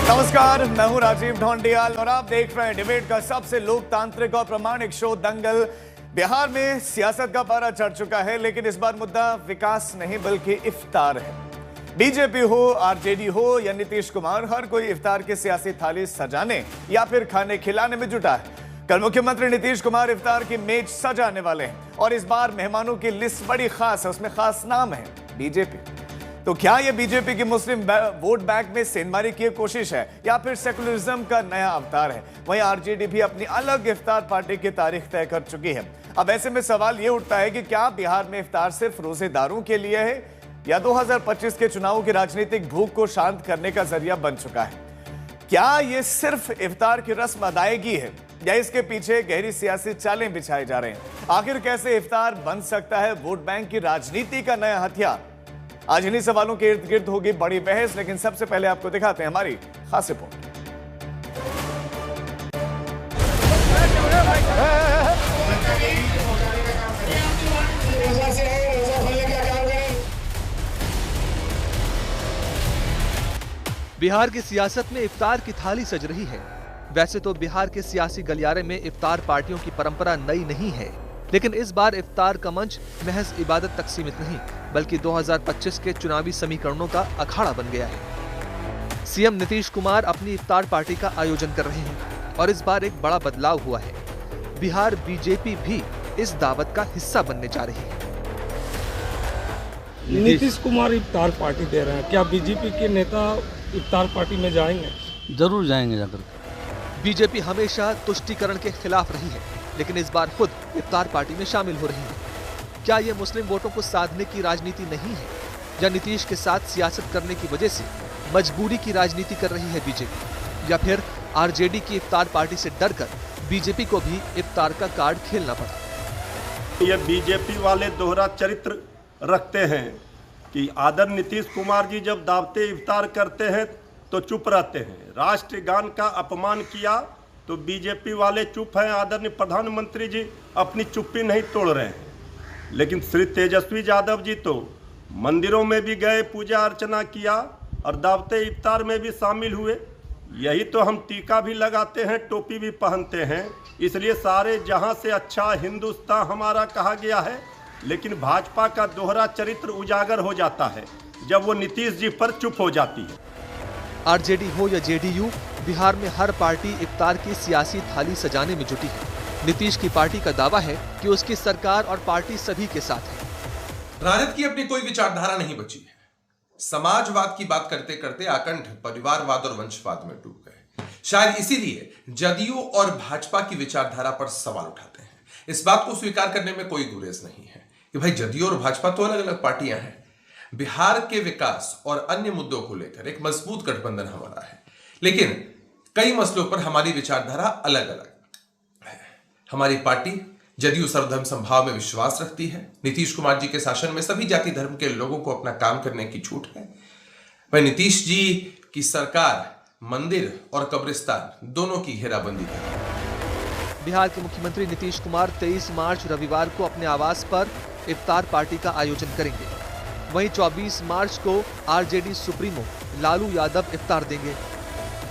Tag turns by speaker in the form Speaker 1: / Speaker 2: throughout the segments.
Speaker 1: नमस्कार, मैं हूं राजीव ढोंडियाल और आप देख रहे हैं डिबेट का सबसे लोकतांत्रिक और प्रामाणिक शो दंगल। बिहार में सियासत का पारा चढ़ चुका है, लेकिन इस बार मुद्दा विकास नहीं बल्कि इफ्तार है। बीजेपी हो, आरजेडी हो या नीतीश कुमार, हर कोई इफ्तार की सियासी थाली सजाने या फिर खाने खिलाने में जुटा है। कल मुख्यमंत्री नीतीश कुमार इफ्तार की मेज सजाने वाले हैं और इस बार मेहमानों की लिस्ट बड़ी खास है, उसमें खास नाम है बीजेपी। तो क्या यह बीजेपी की मुस्लिम वोट बैंक में सेंधमारी की कोशिश है या फिर सेकुलरिज्म का नया अवतार है? वहीं आरजेडी भी अपनी अलग इफ्तार पार्टी की तारीख तय कर चुकी है। अब ऐसे में सवाल यह उठता है कि क्या बिहार में इफ्तार सिर्फ रोजेदारों के लिए है या 2025 के चुनावों की राजनीतिक भूख को शांत करने का जरिया बन चुका है? क्या यह सिर्फ इफ्तार की रस्म अदायगी है या इसके पीछे गहरी सियासी चालें बिछाए जा रहे हैं? आखिर कैसे इफ्तार बन सकता है वोट बैंक की राजनीति का नया हथियार? आज इन्हीं सवालों के इर्द गिर्द होगी बड़ी बहस, लेकिन सबसे पहले आपको दिखाते हैं हमारी खास रिपोर्ट।
Speaker 2: बिहार की सियासत में इफ्तार की थाली सज रही है। वैसे तो बिहार के सियासी गलियारे में इफ्तार पार्टियों की परंपरा नई नहीं है, लेकिन इस बार इफ्तार का मंच महज इबादत तक सीमित नहीं, बल्कि 2025 के चुनावी समीकरणों का अखाड़ा बन गया है। सीएम नीतीश कुमार अपनी इफ्तार पार्टी का आयोजन कर रहे हैं और इस बार एक बड़ा बदलाव हुआ है। बिहार बीजेपी भी इस दावत का हिस्सा बनने जा रही है।
Speaker 3: नीतीश कुमार इफ्तार पार्टी दे रहे हैं, क्या बीजेपी के नेता इफ्तार पार्टी में जाएंगे?
Speaker 4: जरूर जाएंगे जाकर।
Speaker 2: बीजेपी हमेशा तुष्टीकरण के खिलाफ रही है, लेकिन इस बार खुद इफ्तार पार्टी में शामिल हो रही है। क्या ये मुस्लिम वोटों को साधने की राजनीति नहीं है या नीतीश के साथ सियासत करने की वजह से मजबूरी की राजनीति कर रही है बीजेपी, या फिर आरजेडी की इफ्तार पार्टी से डरकर बीजेपी को भी इफ्तार का कार्ड खेलना पड़ा?
Speaker 5: ये बीजेपी वाले दोहरा चरित्र रखते हैं कि आदर नीतीश कुमार जी जब दावते इफ्तार करते हैं तो चुप रहते हैं, राष्ट्रगान का अपमान किया तो बीजेपी वाले चुप हैं, आदरणीय प्रधानमंत्री जी अपनी चुप्पी नहीं तोड़ रहे हैं। लेकिन श्री तेजस्वी यादव जी तो मंदिरों में भी गए, पूजा अर्चना किया और दावते इफ्तार में भी शामिल हुए। यही तो हम टीका भी लगाते हैं, टोपी भी पहनते हैं, इसलिए सारे जहां से अच्छा हिंदुस्तान हमारा कहा गया है। लेकिन भाजपा का दोहरा चरित्र उजागर हो जाता है जब वो नीतीश जी पर चुप हो जाती है।
Speaker 2: आरजेडी हो या जेडीयू, बिहार में हर पार्टी इफ्तार की सियासी थाली सजाने में जुटी है। नीतीश की पार्टी का दावा है कि उसकी सरकार और पार्टी सभी के साथ है।
Speaker 6: राजद की अपनी कोई विचारधारा नहीं बची है। समाजवाद की बात करते करते आकंठ परिवारवाद और वंशवाद में डूब गए। शायद इसीलिए जदयू और भाजपा की विचारधारा पर सवाल उठाते हैं। इस बात को स्वीकार करने में कोई गुरेज नहीं है कि भाई जदयू और भाजपा तो अलग अलग पार्टियां हैं। बिहार के विकास और अन्य मुद्दों को लेकर एक मजबूत गठबंधन हमारा है, लेकिन कई मसलों पर हमारी विचारधारा अलग अलग है। हमारी पार्टी जदयू सर्वधर्म समभाव में विश्वास रखती है। नीतीश कुमार जी के शासन में सभी जाति धर्म के लोगों को अपना काम करने की छूट है। वह नीतीश जी की सरकार मंदिर और कब्रिस्तान दोनों की घेराबंदी है।
Speaker 2: बिहार के मुख्यमंत्री नीतीश कुमार 23 मार्च रविवार को अपने आवास पर इफ्तार पार्टी का आयोजन करेंगे। वहीं 24 मार्च को आरजेडी सुप्रीमो लालू यादव इफ्तार देंगे।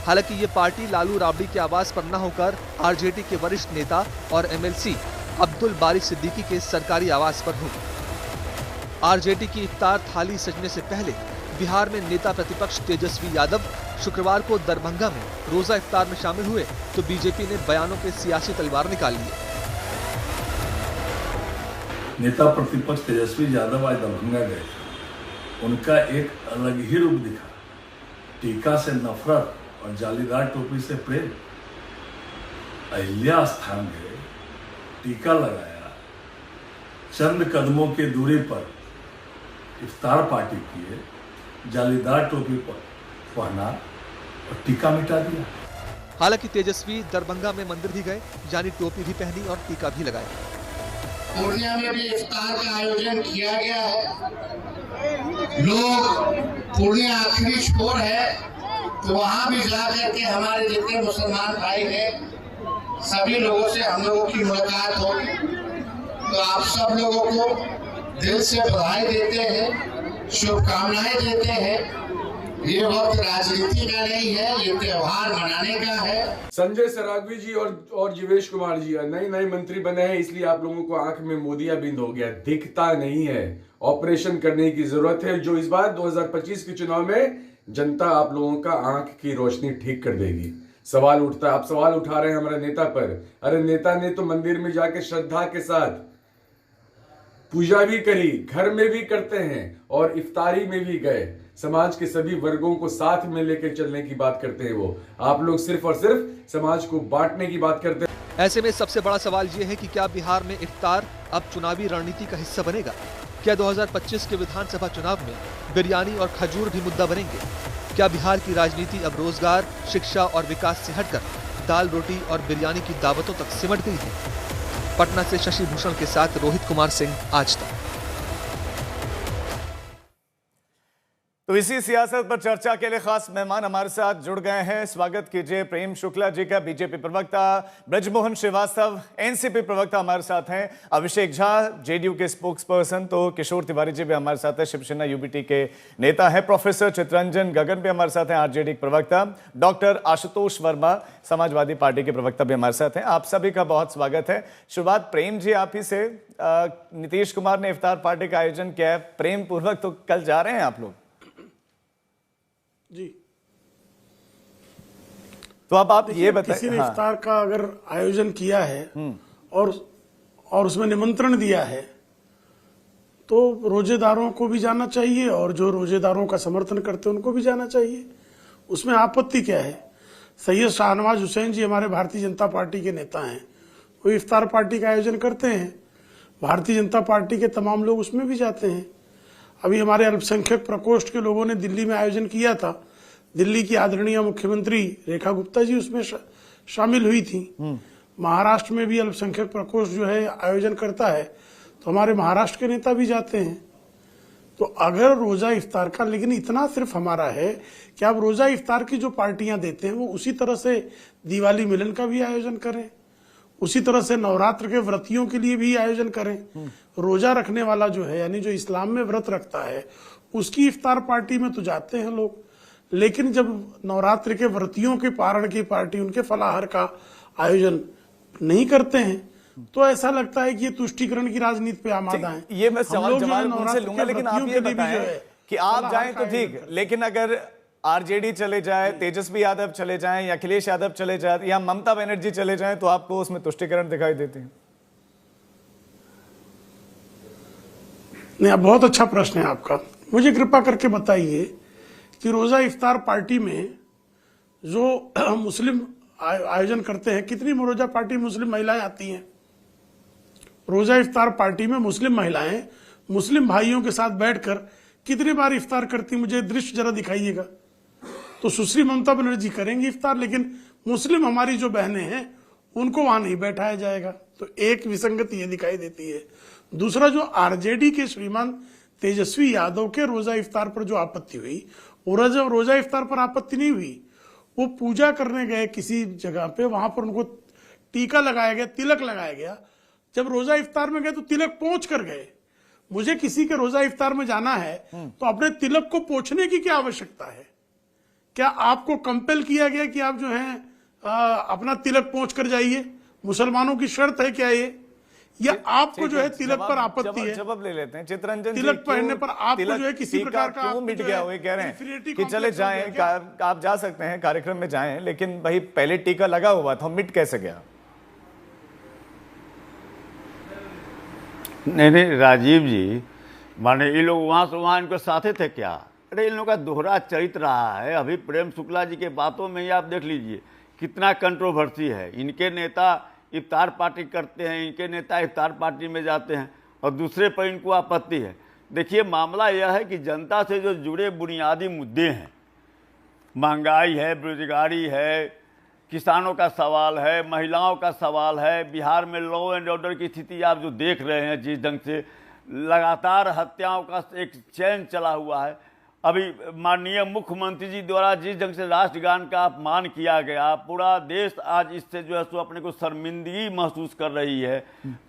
Speaker 2: हालांकि ये पार्टी लालू राबड़ी के आवास पर न होकर आरजेडी के वरिष्ठ नेता और एमएलसी अब्दुल बारी सिद्दीकी के सरकारी आवास पर होगी। आरजेडी की इफ्तार थाली सजने से पहले बिहार में नेता प्रतिपक्ष तेजस्वी यादव शुक्रवार को दरभंगा में रोजा इफ्तार में शामिल हुए तो बीजेपी ने बयानों के सियासी तलवार निकाल लिए।
Speaker 7: नेता प्रतिपक्ष तेजस्वी यादव आज दरभंगा गए, उनका एक अलग ही रूप दिखा। टीका से नफरत और जालीदार टोपी से प्रेम। अहिल्या स्थान गए, टीका लगाया, चंद कदमों की दूरी पर इफ्तार पार्टी किए, जालीदार टोपी पर पहना और टीका मिटा दिया।
Speaker 2: हालांकि तेजस्वी दरभंगा में मंदिर भी गए, यानी टोपी भी पहनी और टीका भी लगाया।
Speaker 8: पूर्णिया में भी इफ्तार का आयोजन किया गया है। लोग पूर्णिया आखिरी छोर है तो वहाँ भी जा करके हमारे जितने मुसलमान भाई हैं सभी लोगों से हम लोगों की मुलाकात होगी। तो आप सब लोगों को दिल से बधाई देते हैं, शुभकामनाएं देते हैं। ये वक्त राजनीति का नहीं है, ये त्योहार मनाने का है।
Speaker 4: संजय सरावगी जी और जीवेश कुमार जी नए नए मंत्री बने हैं, इसलिए आप लोगों को आंख में मोतियाबिंद हो गया, दिखता नहीं है। ऑपरेशन करने की जरूरत है, जो इस बार 2025 के चुनाव में जनता आप लोगों का आंख की रोशनी ठीक कर देगी। सवाल उठता है, आप सवाल उठा रहे हैं हमारे नेता पर। अरे नेता ने तो मंदिर में जाके श्रद्धा के साथ पूजा भी करी, घर में भी करते हैं और इफ्तारी में भी गए। समाज के सभी वर्गों को साथ में लेकर चलने की बात करते हैं वो। आप लोग सिर्फ और सिर्फ समाज को बांटने की बात करते हैं।
Speaker 2: ऐसे में सबसे बड़ा सवाल ये है कि क्या बिहार में इफ्तार अब चुनावी रणनीति का हिस्सा बनेगा? क्या 2025 के विधानसभा चुनाव में बिरयानी और खजूर भी मुद्दा बनेंगे? क्या बिहार की राजनीति अब रोजगार, शिक्षा और विकास से हटकर दाल रोटी और बिरयानी की दावतों तक सिमट गई है? पटना से शशि भूषण के साथ रोहित कुमार सिंह, आज तक।
Speaker 1: तो इसी सियासत पर चर्चा के लिए खास मेहमान हमारे साथ जुड़ गए हैं। स्वागत कीजिए प्रेम शुक्ला जी का। बीजेपी प्रवक्ता ब्रजमोहन श्रीवास्तव, एनसीपी प्रवक्ता हमारे साथ हैं। अभिषेक झा, जेडीयू के स्पोक्स पर्सन। तो किशोर तिवारी जी भी हमारे साथ हैं, शिवसेना यूबीटी के नेता है। प्रोफेसर चितरंजन गगन भी हमारे साथ हैं, आरजेडी के प्रवक्ता। डॉक्टर आशुतोष वर्मा, समाजवादी पार्टी के प्रवक्ता भी हमारे साथ हैं। आप सभी का बहुत स्वागत है। शुरुआत प्रेम जी आप ही से। नीतीश कुमार ने इफ्तार पार्टी का आयोजन किया है, प्रेम पूर्वक तो कल जा रहे हैं आप लोग
Speaker 9: जी?
Speaker 1: तो अब आप ये बताइए,
Speaker 9: किसी ने इफ्तार का अगर आयोजन किया है और उसमें निमंत्रण दिया है तो रोजेदारों को भी जाना चाहिए और जो रोजेदारों का समर्थन करते हैं उनको भी जाना चाहिए। उसमें आपत्ति क्या है? सैयद शाहनवाज हुसैन जी हमारे भारतीय जनता पार्टी के नेता हैं, वो इफ्तार पार्टी का आयोजन करते हैं। भारतीय जनता पार्टी के तमाम लोग उसमें भी जाते हैं। अभी हमारे अल्पसंख्यक प्रकोष्ठ के लोगों ने दिल्ली में आयोजन किया था। दिल्ली की आदरणीय मुख्यमंत्री रेखा गुप्ता जी उसमें शामिल हुई थी। महाराष्ट्र में भी अल्पसंख्यक प्रकोष्ठ जो है आयोजन करता है, तो हमारे महाराष्ट्र के नेता भी जाते हैं। तो अगर रोजा इफ्तार का, लेकिन इतना सिर्फ हमारा है कि आप रोजा इफ्तार की जो पार्टियां देते हैं वो उसी तरह से दिवाली मिलन का भी आयोजन करें, उसी तरह से नवरात्र के व्रतियों के लिए भी आयोजन करें। रोजा रखने वाला जो है, यानी जो इस्लाम में व्रत रखता है, उसकी इफ्तार पार्टी में तो जाते हैं लोग। लेकिन जब नवरात्र के व्रतियों के पारण की पार्टी, उनके फलाहार का आयोजन नहीं करते हैं तो ऐसा लगता है कि ये तुष्टीकरण की राजनीति पे आमादा है।
Speaker 1: ये मैं सवाल जवाब उनसे लूंगा, लेकिन आप ये बताएं कि आप जाएं तो ठीक, लेकिन अगर आरजेडी चले जाए, तेजस्वी यादव चले जाएं, या अखिलेश यादव चले जाए, या ममता बनर्जी चले जाएं, तो आपको उसमें तुष्टीकरण दिखाई देती है?
Speaker 9: नहीं, अब बहुत अच्छा प्रश्न है आपका। मुझे कृपा करके बताइए कि रोजा इफ्तार पार्टी में जो मुस्लिम आयोजन करते हैं, कितनी रोजा पार्टी मुस्लिम महिलाएं आती हैं? रोजा इफ्तार पार्टी में मुस्लिम महिलाएं मुस्लिम भाइयों के साथ बैठकर कितनी बार इफ्तार करती, मुझे दृश्य जरा दिखाइएगा। तो सुश्री ममता बनर्जी करेंगी इफ्तार, लेकिन मुस्लिम हमारी जो बहनें हैं उनको वहां नहीं बैठाया जाएगा। तो एक विसंगति ये दिखाई देती है। दूसरा, जो आरजेडी के श्रीमान तेजस्वी यादव के रोजा इफ्तार पर जो आपत्ति हुई, रोजा इफ्तार पर आपत्ति नहीं हुई, वो पूजा करने गए किसी जगह पे, वहां पर उनको टीका लगाया गया, तिलक लगाया गया। जब रोजा इफ्तार में गए तो तिलक पोंछ कर गए। मुझे किसी के रोजा इफ्तार में जाना है तो अपने तिलक को पोंछने की क्या आवश्यकता है? क्या आपको कंपेल किया गया कि आप जो है अपना तिलक पोंछ कर जाइए? मुसलमानों की शर्त है क्या ये? या आपको जो है तिलक पर आपत्ति है?
Speaker 1: जवाब ले लेते हैं चितरंजन जी।
Speaker 9: तिलक पहनने पर आपको जो है किसी प्रकार का
Speaker 1: क्यों मिट गया? हुए कह रहे हैं कि चले जाएं, आप जा सकते हैं कार्यक्रम में जाएं, लेकिन भाई पहले टीका लगा हुआ था, मिट कैसे गया?
Speaker 10: नहीं राजीव जी, माने ये लोग वहाँ से वहाँ इनके साथे थे क्या? अरे इन लोगों का दोहरा चरित्र रहा है। अभी प्रेम शुक्ला जी के बातों में ही आप देख लीजिए कितना कंट्रोवर्सी है। इनके नेता इफ्तार पार्टी करते हैं, इनके नेता इफ्तार पार्टी में जाते हैं और दूसरे पर इनको आपत्ति है। देखिए मामला यह है कि जनता से जो जुड़े बुनियादी मुद्दे हैं, महंगाई है, बेरोजगारी है, किसानों का सवाल है, महिलाओं का सवाल है, बिहार में लॉ एंड ऑर्डर की स्थिति आप जो देख रहे हैं, जिस ढंग से लगातार हत्याओं का एक चैन चला हुआ है, अभी माननीय मुख्यमंत्री जी द्वारा जिस ढंग से राष्ट्रगान का अपमान किया गया, पूरा देश आज इससे जो है सो अपने को शर्मिंदगी महसूस कर रही है।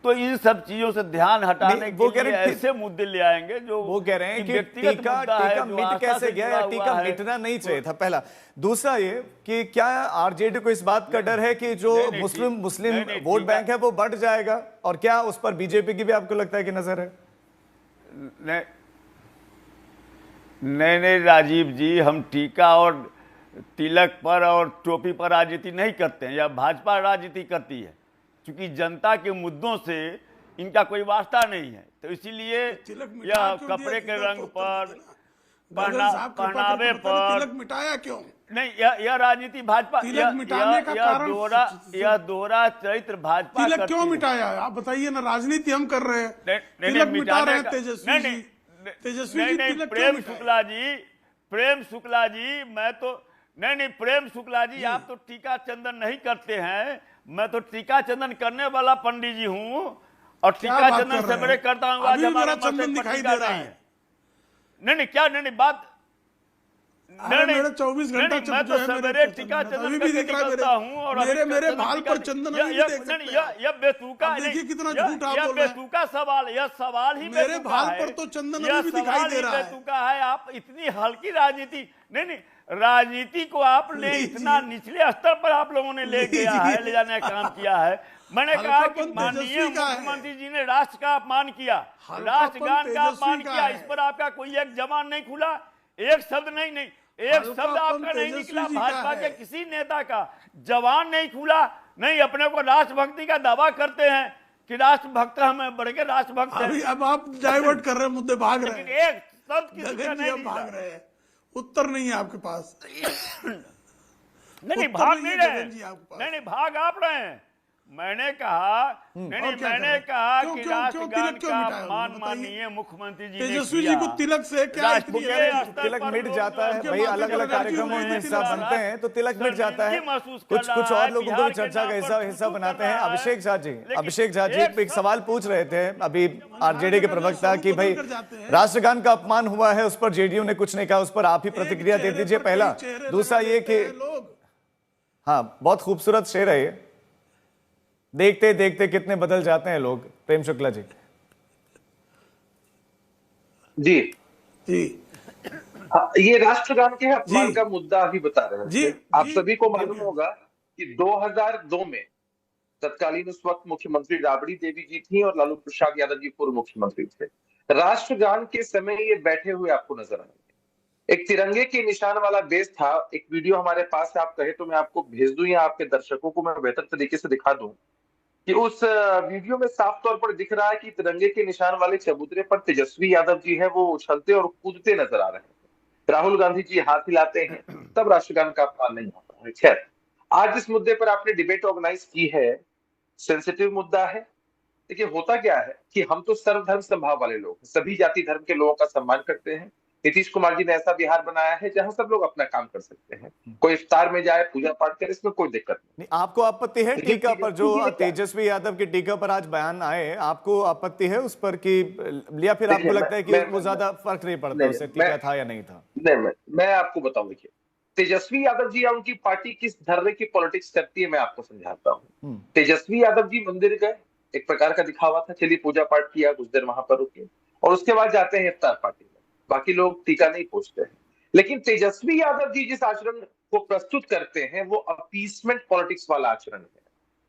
Speaker 10: तो इन सब चीजों से ध्यान हटाने के लिए ऐसे मुद्दे ले आएंगे जो
Speaker 1: वो कह रहे हैं कि टीका मिट कैसे गया या टीका मिटना नहीं चाहिए था, पहला। दूसरा ये कि क्या आरजेडी को इस बात का डर है कि जो मुस्लिम वोट बैंक है वो बढ़ जाएगा, और क्या उस पर बीजेपी की भी आपको लगता है कि नजर है?
Speaker 10: नहीं राजीव जी, हम टीका और तिलक पर और टोपी पर राजनीति नहीं करते हैं, या भाजपा राजनीति करती है, क्योंकि जनता के मुद्दों से इनका कोई वास्ता नहीं है। तो इसीलिए यह कपड़े के रंग पर, पहनावे पर
Speaker 9: तिलक मिटाया क्यों
Speaker 10: नहीं, यह राजनीति भाजपा, यह दोहरा चरित्र भाजपा
Speaker 9: तिलक क्यों मिटाया? आप बताइए ना, राजनीति हम कर रहे हैं, तिलक मिटा रहे हैं तेजस्वी जी।
Speaker 10: नहीं, प्रेम शुक्ला जी, मैं तो नहीं प्रेम शुक्ला जी, आप तो टीका चंदन नहीं करते हैं, मैं तो टीका चंदन करने वाला पंडित जी हूँ, और टीका चंदन सवेरे करता हूँ। आज हमारा
Speaker 9: चंदन दिखाई दे रहा है।
Speaker 10: नहीं क्या नहीं बात,
Speaker 9: मेरा 24 घंटा
Speaker 10: मैं तो सवेरे टीका चंदन करता हूँ, और
Speaker 9: मेरे बाल पर चंदन
Speaker 10: यह बेतुका
Speaker 9: देखिए कितना झूठ आप बोल रहे हैं।
Speaker 10: बेतुका सवाल, यह सवाल ही
Speaker 9: मेरे बाल पर तो चंदन भी दिखाई दे रहा है।
Speaker 10: बेतुका है। आप इतनी हल्की राजनीति, नहीं राजनीति को आपने इतना निचले स्तर पर आप लोगों ने ले जाने का काम किया है। मैंने कहा कि माननीय मुख्यमंत्री जी ने राष्ट्र का अपमान किया, राष्ट्रगान का अपमान किया, इस पर आपका कोई एक जबान नहीं खुला, एक शब्द नहीं एक शब्द आपका नहीं निकला, भाजपा के किसी नेता का जवान नहीं खुला। नहीं, अपने को राष्ट्रभक्ति का दावा करते हैं कि राष्ट्रभक्त हमें बढ़ के राष्ट्रभक्त है।
Speaker 9: अब आप डाइवर्ट कर रहे हैं, मुद्दे भाग रहे हैं,
Speaker 10: एक शब्द किसी का नहीं
Speaker 9: भाग रहे हैं, उत्तर नहीं है आपके पास।
Speaker 10: नहीं भाग नहीं रहे, नहीं भाग आप रहे हैं। मैंने कहा मैंने कहा कि राष्ट्रगान का अपमान माननीय मुख्यमंत्री जी
Speaker 9: तेजस्वी जी को तिलक से क्या
Speaker 1: तिलक मिट जाता है भाई, अलग अलग कार्यक्रमों में हिस्सा बनते हैं तो तिलक मिट जाता है। कुछ और लोगों को चर्चा का हिस्सा बनाते हैं। अभिषेक झा जी एक सवाल पूछ रहे थे अभी आरजेडी के प्रवक्ता कि भाई राष्ट्रगान का अपमान हुआ है, उस पर जेडीयू ने कुछ नहीं कहा, उस पर आप ही प्रतिक्रिया दे दीजिए पहला। दूसरा ये कि हाँ, बहुत खूबसूरत शेर है ये, देखते देखते कितने बदल जाते हैं लोग। प्रेम शुक्ला जी।
Speaker 11: जी ये राष्ट्रगान के अपमान का मुद्दा अभी बता रहे हैं। आप सभी को मालूम होगा कि 2002 में तत्कालीन उस वक्त मुख्यमंत्री राबड़ी देवी जी थी और लालू प्रसाद यादव जी पूर्व मुख्यमंत्री थे। राष्ट्रगान के समय ये बैठे हुए आपको नजर आएंगे। एक तिरंगे के निशान वाला बेस था। एक वीडियो हमारे पास है, आप कहे तो मैं आपको भेज दूं या आपके दर्शकों को मैं बेहतर तरीके से दिखा दूं कि उस वीडियो में साफ तौर पर दिख रहा है कि तिरंगे के निशान वाले चबूतरे पर तेजस्वी यादव जी है, वो उछलते और कूदते नजर आ रहे हैं। राहुल गांधी जी हाथ हिलाते हैं, तब राष्ट्रगान का अपमान नहीं होता है। खैर, आज इस मुद्दे पर आपने डिबेट ऑर्गेनाइज की है, सेंसिटिव मुद्दा है। देखिए होता क्या है कि हम तो सर्वधर्म समभाव वाले लोग, सभी जाति धर्म के लोगों का सम्मान करते हैं। नीतीश कुमार जी ने ऐसा बिहार बनाया है जहां सब लोग अपना काम कर सकते हैं, कोई इफ्तार में जाए, पूजा पाठ करे, इसमें कोई दिक्कत नहीं।
Speaker 1: आपको आपत्ति है टीका पर, जो तेजस्वी यादव के टीका पर आज बयान आए, आपको आपत्ति है उस पर कि या फिर आपको लगता है कि वो ज्यादा फर्क नहीं पड़ता उससे टीका था या नहीं था?
Speaker 11: नहीं, मैं आपको बताऊं, देखिए तेजस्वी यादव जी या उनकी पार्टी किस धर्म की पॉलिटिक्स करती है मैं आपको समझाता हूँ। तेजस्वी यादव जी मंदिर गए, एक प्रकार का दिखावा था, चलिए पूजा पाठ किया, कुछ देर वहां पर रुके और उसके बाद जाते हैं इफ्तार पार्टी में। बाकी लोग टीका नहीं पूछते हैं। लेकिन तेजस्वी यादव जी जिस आचरण को प्रस्तुत करते हैं वो अपीसमेंट पॉलिटिक्स वाला आचरण है,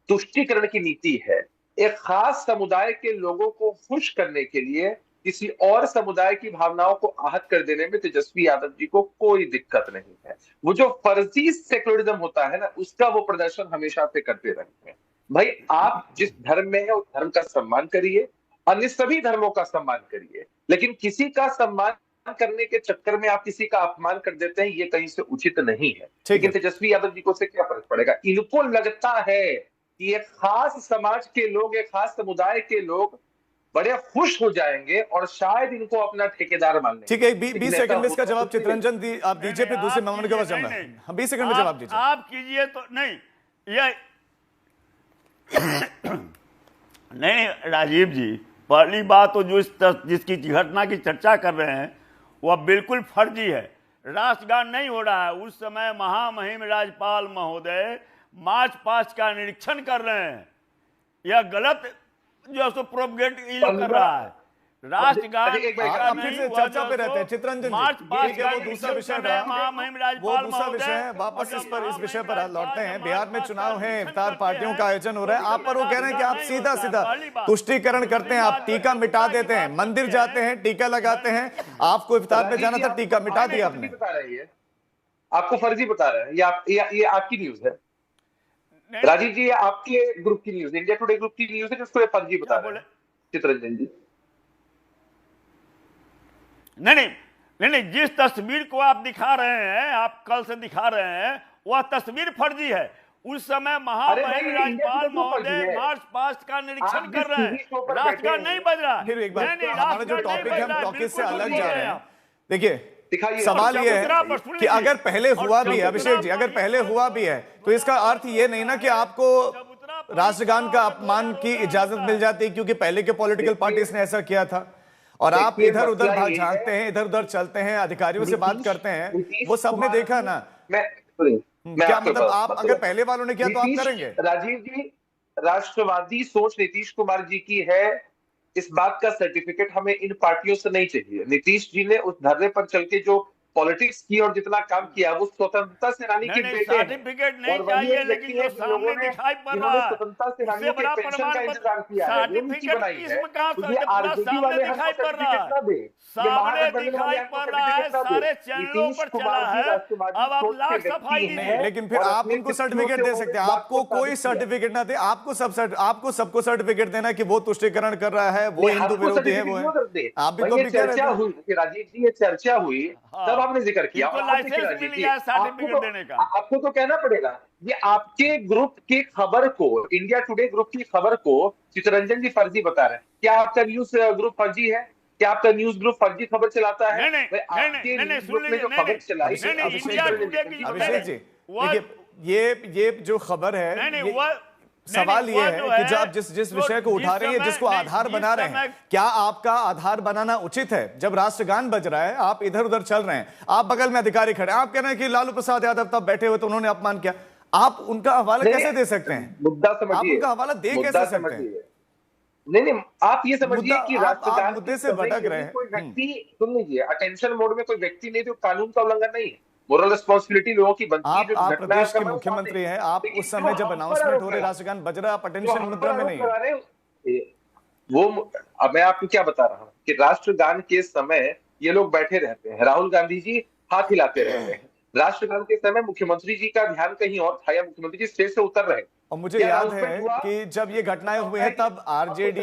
Speaker 11: तुष्टीकरण की नीति है। एक खास समुदाय के लोगों को खुश करने के लिए किसी और समुदाय की भावनाओं को आहत कर देने में तेजस्वी यादव जी को कोई दिक्कत नहीं है। वो जो फर्जी सेक्युलरिज्म होता है ना, उसका वो प्रदर्शन हमेशा से करते रहे हैं। भाई आप जिस धर्म में है उस धर्म का सम्मान करिए, अन्य सभी धर्मों का सम्मान करिए, लेकिन किसी का सम्मान करने के चक्कर में आप किसी का अपमान कर देते हैं, ये कहीं से उचित नहीं है। लेकिन तेजस्वी यादव जी को से क्या फर्क पड़ेगा? इनको लगता है कि एक खास समाज के लोग, एक खास समुदाय के लोग बड़े खुश हो जाएंगे और शायद इनको अपना ठेकेदार मान लेंगे।
Speaker 1: ठीक है, 20 सेकंड में इसका जवाब चित्ररंजन आप दीजिए, फिर दूसरे मामले के पास जाना है। हम 20 सेकंड में जवाब दीजिए।
Speaker 10: आप कीजिए तो नहीं, ये नहीं राजीव जी, पहली बात तो जो जिसकी घटना की चर्चा कर रहे हैं वह बिल्कुल फर्जी है। राष्ट्रगान नहीं हो रहा है। उस समय महामहिम राज्यपाल महोदय मार्च पास्ट का निरीक्षण कर रहे हैं। यह गलत जो सो प्रोपगेंड कर रहा है। राष्ट्रगान
Speaker 1: आप फिर से चर्चा पे रहते हैं चित्ररंजन जी, ठीक है, वो दूसरा विषय है, वो दूसरा विषय है। वापस इस विषय पर लौटते हैं। बिहार में चुनाव है, इफ्तार पार्टियों का आयोजन हो रहा है। आप पर वो कह रहे हैं कि आप सीधा सीधा तुष्टीकरण करते हैं, आप टीका मिटा देते हैं, मंदिर जाते हैं, टीका लगाते हैं। आपको इफ्तार में जाना था, टीका मिटा दिया आपने।
Speaker 11: आपको फर्जी बता रहे हैं, ये आपकी न्यूज है राजीव जी, ये आपके ग्रुप की न्यूज, इंडिया टुडे ग्रुप की न्यूज है, जिसको ये फर्जी बता रहे हैं चित्ररंजन जी।
Speaker 10: नहीं, जिस तस्वीर को आप दिखा रहे हैं, आप कल से दिखा रहे हैं, वह तस्वीर फर्जी है। उस समय महामहिम राज्यपाल महोदय मार्च पास्ट का निरीक्षण कर रहे हैं, राष्ट्रगान नहीं बज रहा।
Speaker 1: फिर एक बार हमारा जो टॉपिक है, हम टॉपिक से अलग जा रहे हैं। देखिए, सवाल ये है कि अगर पहले हुआ भी है, अभिषेक जी, अगर पहले हुआ भी है तो इसका अर्थ ये नहीं ना कि आपको राष्ट्रगान का अपमान की इजाजत मिल जाती है क्योंकि पहले के पॉलिटिकल पार्टीज ने ऐसा किया था। और आप इधर उधर झांकते हैं, इधर उधर चलते हैं, अधिकारियों से बात करते हैं, वो सबने देखा ना। क्या मतलब आप अगर पहले वालों ने किया तो आप करेंगे?
Speaker 11: राजीव जी, राष्ट्रवादी सोच नीतीश कुमार जी की है, इस बात का सर्टिफिकेट हमें इन पार्टियों से नहीं चाहिए। नीतीश जी ने उस धरने पर चल के जो पॉलिटिक्स की और जितना काम किया, वो स्वतंत्रता सेनानी के बेटे
Speaker 10: सर्टिफिकेट नहीं चाहिए, लेकिन जो सामने दिखाई पड़ रहा है,
Speaker 11: स्वतंत्रता सेनानियों के पेंशन का इंतजाम किया है,
Speaker 10: सर्टिफिकेट किसमें कहां से आरजेडी वाले दिखाई पड़ रहा है, सामने दिखाई पड़ रहा है, सारे चैनलों पर चला है। अब आप लाख सफाई दीजिए।
Speaker 1: लेकिन फिर आप उनको सर्टिफिकेट दे सकते हैं, आपको कोई सर्टिफिकेट ना दे, आपको सबको सर्टिफिकेट देना कि वो तुष्टीकरण कर रहा है, वो हिंदू विरोधी है, वो है। आप भी तो
Speaker 11: चर्चा हुई राजीव जी, ये चर्चा हुई, तब आपने जिक्र किया। आपको तो कहना पड़ेगा, ये आपके ग्रुप की खबर को, इंडिया टुडे ग्रुप की खबर को चित्ररंजन जी फर्जी बता रहे हैं। क्या आपका न्यूज ग्रुप फर्जी है? क्या आपका न्यूज ग्रुप फर्जी खबर चलाता है?
Speaker 10: नहीं,
Speaker 11: ग्रुप में जो खबर चलाई,
Speaker 1: अभिषेक जी, देखिए, ये जो खबर है, सवाल ये है कि जो आप जिस विषय को उठा रहे हैं, जिसको आधार बना रहे हैं, क्या आपका आधार बनाना उचित है? जब राष्ट्रगान बज रहा है, आप इधर उधर चल रहे हैं, आप बगल में अधिकारी खड़े हैं, आप कह रहे हैं कि लालू प्रसाद यादव तब बैठे हुए तो उन्होंने अपमान किया। आप उनका हवाला कैसे दे सकते हैं?
Speaker 11: मुद्दा समझिए,
Speaker 1: आप उनका हवाला दे कैसे सकते हैं?
Speaker 11: नहीं, आप ये समझिए कि राष्ट्रगान
Speaker 1: मुद्दे से भटक रहे हैं।
Speaker 11: कोई व्यक्ति, सुन लीजिए, अटेंशन मोड में कोई व्यक्ति नहीं, तो कानून का उल्लंघन नहीं है। मोरल रिस्पांसिबिलिटी लोगों की बनती है।
Speaker 1: आप प्रदेश के मुख्यमंत्री हैं, आप उस समय जब अनाउंसमेंट हो रहे, राष्ट्रगान बज रहा, आप अटेंशन मुद्रा में नहीं है।
Speaker 11: वो अब मैं आपको क्या बता रहा हूँ कि राष्ट्रगान के समय ये लोग बैठे रहते हैं, राहुल गांधी जी हाथ हिलाते रहते हैं। राष्ट्रगान के समय मुख्यमंत्री जी का ध्यान कहीं और था, या मुख्यमंत्री जी स्टेज से उतर रहे।
Speaker 1: और मुझे याद है कि जब ये घटनाएं हुई हैं, तब आरजेडी,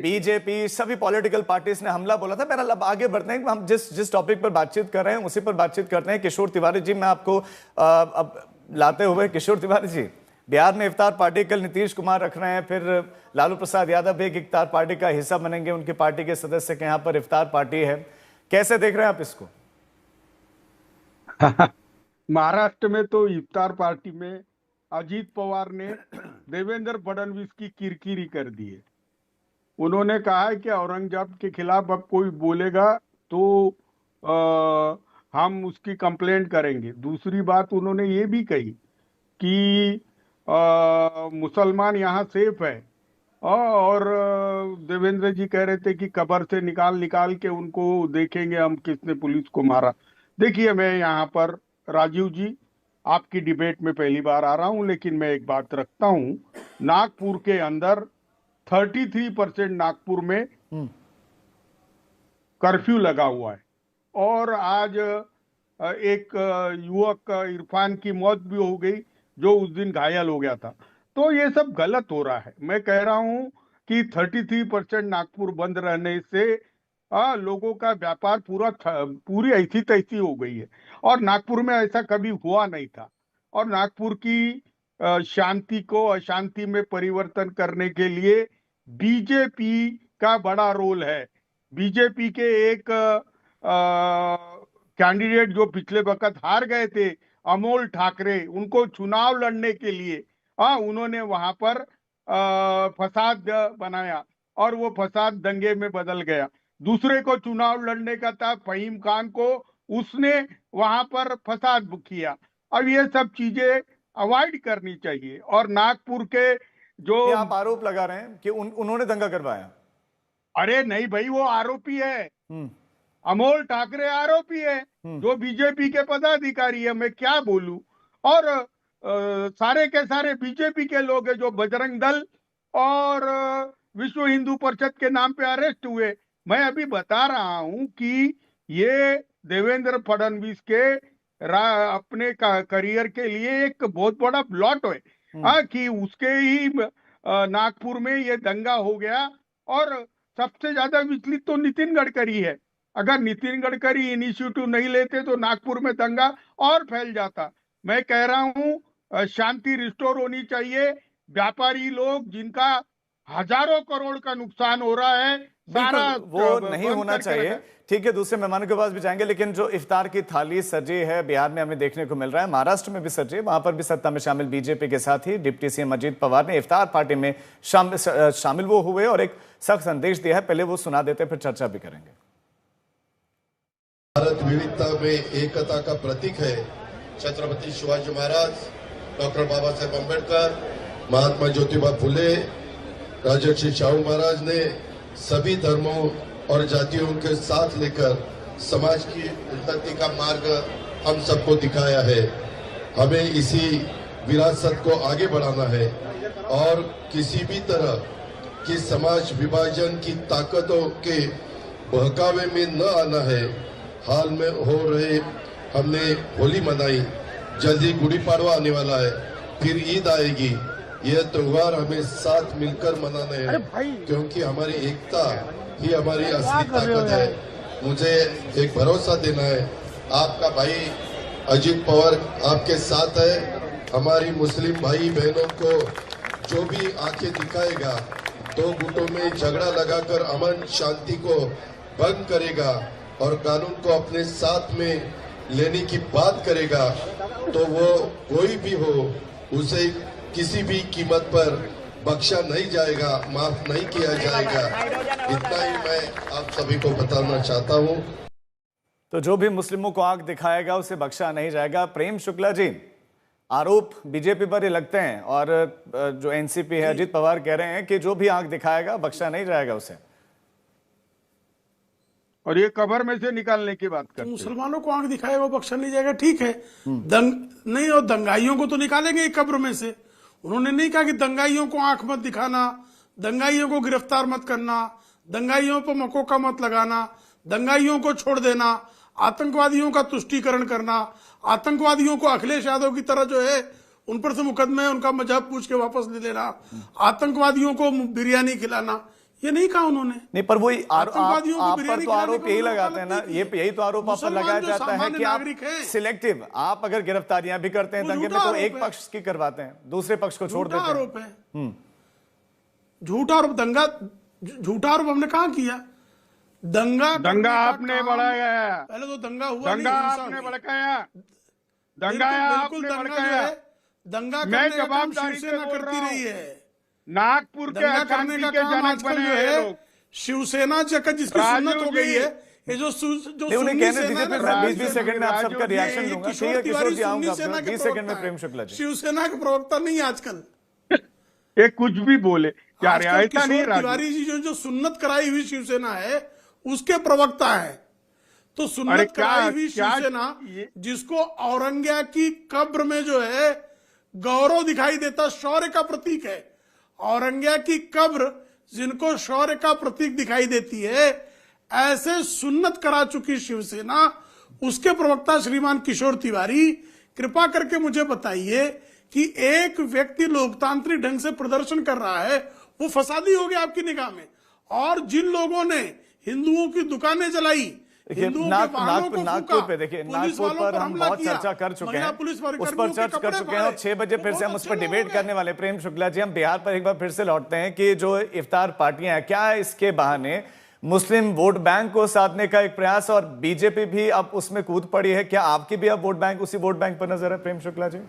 Speaker 1: बीजेपी, सभी पॉलिटिकल पार्टीज ने हमला बोला था। बहरहाल अब आगे बढ़ते हैं, हम जिस टॉपिक पर बातचीत कर रहे हैं उसी पर बातचीत करते हैं। किशोर तिवारी जी, मैं आपको अब लाते हुए, किशोर तिवारी जी, बिहार में इफ्तार पार्टी कल नीतीश कुमार रख रहे हैं, फिर लालू प्रसाद यादव एक इफ्तार पार्टी का हिस्सा बनेंगे, उनकी पार्टी के सदस्य के यहाँ पर इफ्तार पार्टी है। कैसे देख रहे हैं आप इसको?
Speaker 12: महाराष्ट्र में तो इफ्तार पार्टी में अजीत पवार ने देवेंद्र फडणवीस की किरकिरी कर दी है। उन्होंने कहा है कि औरंगजेब के खिलाफ अब कोई बोलेगा तो हम उसकी कंप्लेंट करेंगे। दूसरी बात उन्होंने ये भी कही कि मुसलमान यहाँ सेफ है, और देवेंद्र जी कह रहे थे कि कब्र से निकाल के उनको देखेंगे हम किसने पुलिस को मारा। देखिए, मैं यहाँ पर राजीव जी आपकी डिबेट में पहली बार आ रहा हूं, लेकिन मैं एक बात रखता हूं, नागपुर के अंदर 33% नागपुर में कर्फ्यू लगा हुआ है, और आज एक युवक इरफान की मौत भी हो गई जो उस दिन घायल हो गया था। तो ये सब गलत हो रहा है। मैं कह रहा हूं कि 33% नागपुर बंद रहने से लोगों का व्यापार पूरी ऐसी तैसी हो गई है, और नागपुर में ऐसा कभी हुआ नहीं था। और नागपुर की शांति को अशांति में परिवर्तन करने के लिए बीजेपी का बड़ा रोल है। बीजेपी के एक कैंडिडेट जो पिछले वक्त हार गए थे, अमोल ठाकरे, उनको चुनाव लड़ने के लिए उन्होंने वहां पर फसाद बनाया, और वो फसाद दंगे में बदल गया। दूसरे को चुनाव लड़ने का था, फहीम खान को उसने वहां पर फसाद किया। अब ये सब चीजें अवॉइड करनी चाहिए। और नागपुर के जो
Speaker 1: आप आरोप लगा रहे हैं कि उन्होंने दंगा करवाया।
Speaker 12: अरे नहीं भाई, वो आरोपी है, अमोल ठाकरे आरोपी है, जो बीजेपी के पदाधिकारी है, मैं क्या बोलूं। और सारे के सारे बीजेपी के लोग हैं जो बजरंग दल और विश्व हिंदू परिषद के नाम पे अरेस्ट हुए। मैं अभी बता रहा हूं कि ये देवेंद्र फडणवीस के अपने करियर के लिए एक बहुत बड़ा ब्लॉट है कि उसके ही नागपुर में ये दंगा हो गया। और सबसे ज्यादा विचलित तो नितिन गडकरी है। अगर नितिन गडकरी इनिशिएटिव नहीं लेते तो नागपुर में दंगा और फैल जाता। मैं कह रहा हूं शांति रिस्टोर होनी चाहिए। व्यापारी लोग जिनका हजारों करोड़ का नुकसान हो रहा है, सारा
Speaker 1: वो नहीं होना चाहिए। ठीक है, दूसरे मेहमानों के पास भी जाएंगे, लेकिन जो इफ्तार की थाली सजी है बिहार में हमें देखने को मिल रहा है, महाराष्ट्र में भी सजी है, वहां पर भी सत्ता में शामिल बीजेपी के साथ ही डिप्टी सीएम अजीत पवार ने इफ्तार पार्टी में शामिल वो हुए और एक सख्त संदेश दिया है। पहले वो सुना देते, फिर चर्चा भी करेंगे।
Speaker 13: भारत विविधता में एकता का प्रतीक है। छत्रपति शिवाजी महाराज, डॉक्टर बाबा साहेब अम्बेडकर, महात्मा ज्योतिबा फुले, राजर्षि शाहू महाराज ने सभी धर्मों और जातियों के साथ लेकर समाज की उन्नति का मार्ग हम सबको दिखाया है। हमें इसी विरासत को आगे बढ़ाना है और किसी भी तरह की समाज विभाजन की ताकतों के बहकावे में न आना है। हाल में हो रहे हमने होली मनाई, जल्दी गुड़ी पड़वा आने वाला है, फिर ईद आएगी। यह त्योहार हमें साथ मिलकर मनाना है, क्योंकि हमारी एकता ही हमारी असली ताकत है। मुझे एक भरोसा देना है, आपका भाई अजीत पवार आपके साथ है। हमारी मुस्लिम भाई बहनों को जो भी आंखें दिखाएगा, दो गुटों में झगड़ा लगाकर अमन शांति को भंग करेगा और कानून को अपने साथ में लेने की बात करेगा, तो वो कोई भी हो, उसे किसी भी कीमत पर बख्शा नहीं जाएगा, माफ नहीं किया जाएगा। इतना ही मैं आप सभी को बताना चाहता हूं।
Speaker 1: तो जो भी मुस्लिमों को आंख दिखाएगा उसे बख्शा नहीं जाएगा। प्रेम शुक्ला जी, आरोप बीजेपी पर ही लगते हैं और जो एनसीपी है अजीत पवार कह रहे हैं कि जो भी आंख दिखाएगा बख्शा नहीं जाएगा उसे,
Speaker 12: और ये कब्र में से निकालने की बात करते हैं।
Speaker 9: मुसलमानों को आंख दिखाएगा वो बख्शा नहीं जाएगा, ठीक है। नहीं, और दंगाइयों को तो निकालेंगे कब्र में से। उन्होंने नहीं कहा कि दंगाइयों को आंख मत दिखाना, दंगाइयों को गिरफ्तार मत करना, दंगाइयों पर मकोका मत लगाना, दंगाइयों को छोड़ देना, आतंकवादियों का तुष्टीकरण करना, आतंकवादियों को अखिलेश यादव की तरह जो है उन पर से मुकदमे उनका मजहब पूछ के वापस ले लेना, आतंकवादियों को बिरयानी खिलाना, ये नहीं कहा उन्होंने।
Speaker 1: नहीं, पर वही आप पर तो आरोप यही लगाते हैं ना, यही तो आरोप आप पर लगाया जाता है कि आप सिलेक्टिव, आप अगर गिरफ्तारियां भी करते हैं दंगे में तो एक पक्ष की करवाते हैं, दूसरे पक्ष को छोड़ देते हैं।
Speaker 9: आरोप है, झूठा आरोप। दंगा झूठा आरोप हमने कहाँ किया?
Speaker 12: दंगा आपने बढ़ाया,
Speaker 9: पहले तो दंगा हुआ,
Speaker 12: दंगा आपने भड़काया, दंगा आपने भड़काया।
Speaker 9: दंगा मैं जवाबदारी से करती रही है।
Speaker 12: नागपुर के अशांति के जनक बने हैं लोग।
Speaker 9: शिवसेना जिसकी सुन्नत हो गई है, ये जो
Speaker 1: कहने दीजिए, फिर मैं 20 सेकंड में आप सबका रिएक्शन दूंगा। ठीक है किशोर जी, आऊंगा 20 सेकंड में। प्रेम शुक्ला जी,
Speaker 9: शिवसेना के प्रवक्ता नहीं आजकल,
Speaker 12: ये कुछ भी बोले क्या रहा है?
Speaker 9: तिवारी जी जो सुन्नत कराई हुई शिवसेना है उसके प्रवक्ता है। तो सुन्नत कराई हुई शिवसेना जिसको औरंगिया की कब्र में जो है गौरव दिखाई देता, शौर्य का प्रतीक है। औरंगिया की कब्र जिनको शौर्य का प्रतीक दिखाई देती है, ऐसे सुन्नत करा चुकी शिवसेना, उसके प्रवक्ता श्रीमान किशोर तिवारी, कृपा करके मुझे बताइए कि एक व्यक्ति लोकतांत्रिक ढंग से प्रदर्शन कर रहा है, वो फसादी हो गया आपकी निगाह में? और जिन लोगों ने हिंदुओं की दुकानें जलाई,
Speaker 1: नागपुर पे देखिए, नागपुर पर हम बहुत चर्चा कर चुके हैं, उस पर चर्चा कर चुके हैं और 6 बजे फिर से हम उस पर डिबेट करने वाले। प्रेम शुक्ला जी, हम बिहार पर एक बार फिर से लौटते हैं कि जो इफ्तार पार्टियां हैं, क्या इसके बहाने मुस्लिम वोट बैंक को साधने का एक प्रयास, और बीजेपी भी अब उसमें कूद पड़ी है? क्या आपकी भी अब वोट बैंक उसी वोट बैंक पर नजर है? प्रेम शुक्ला जी,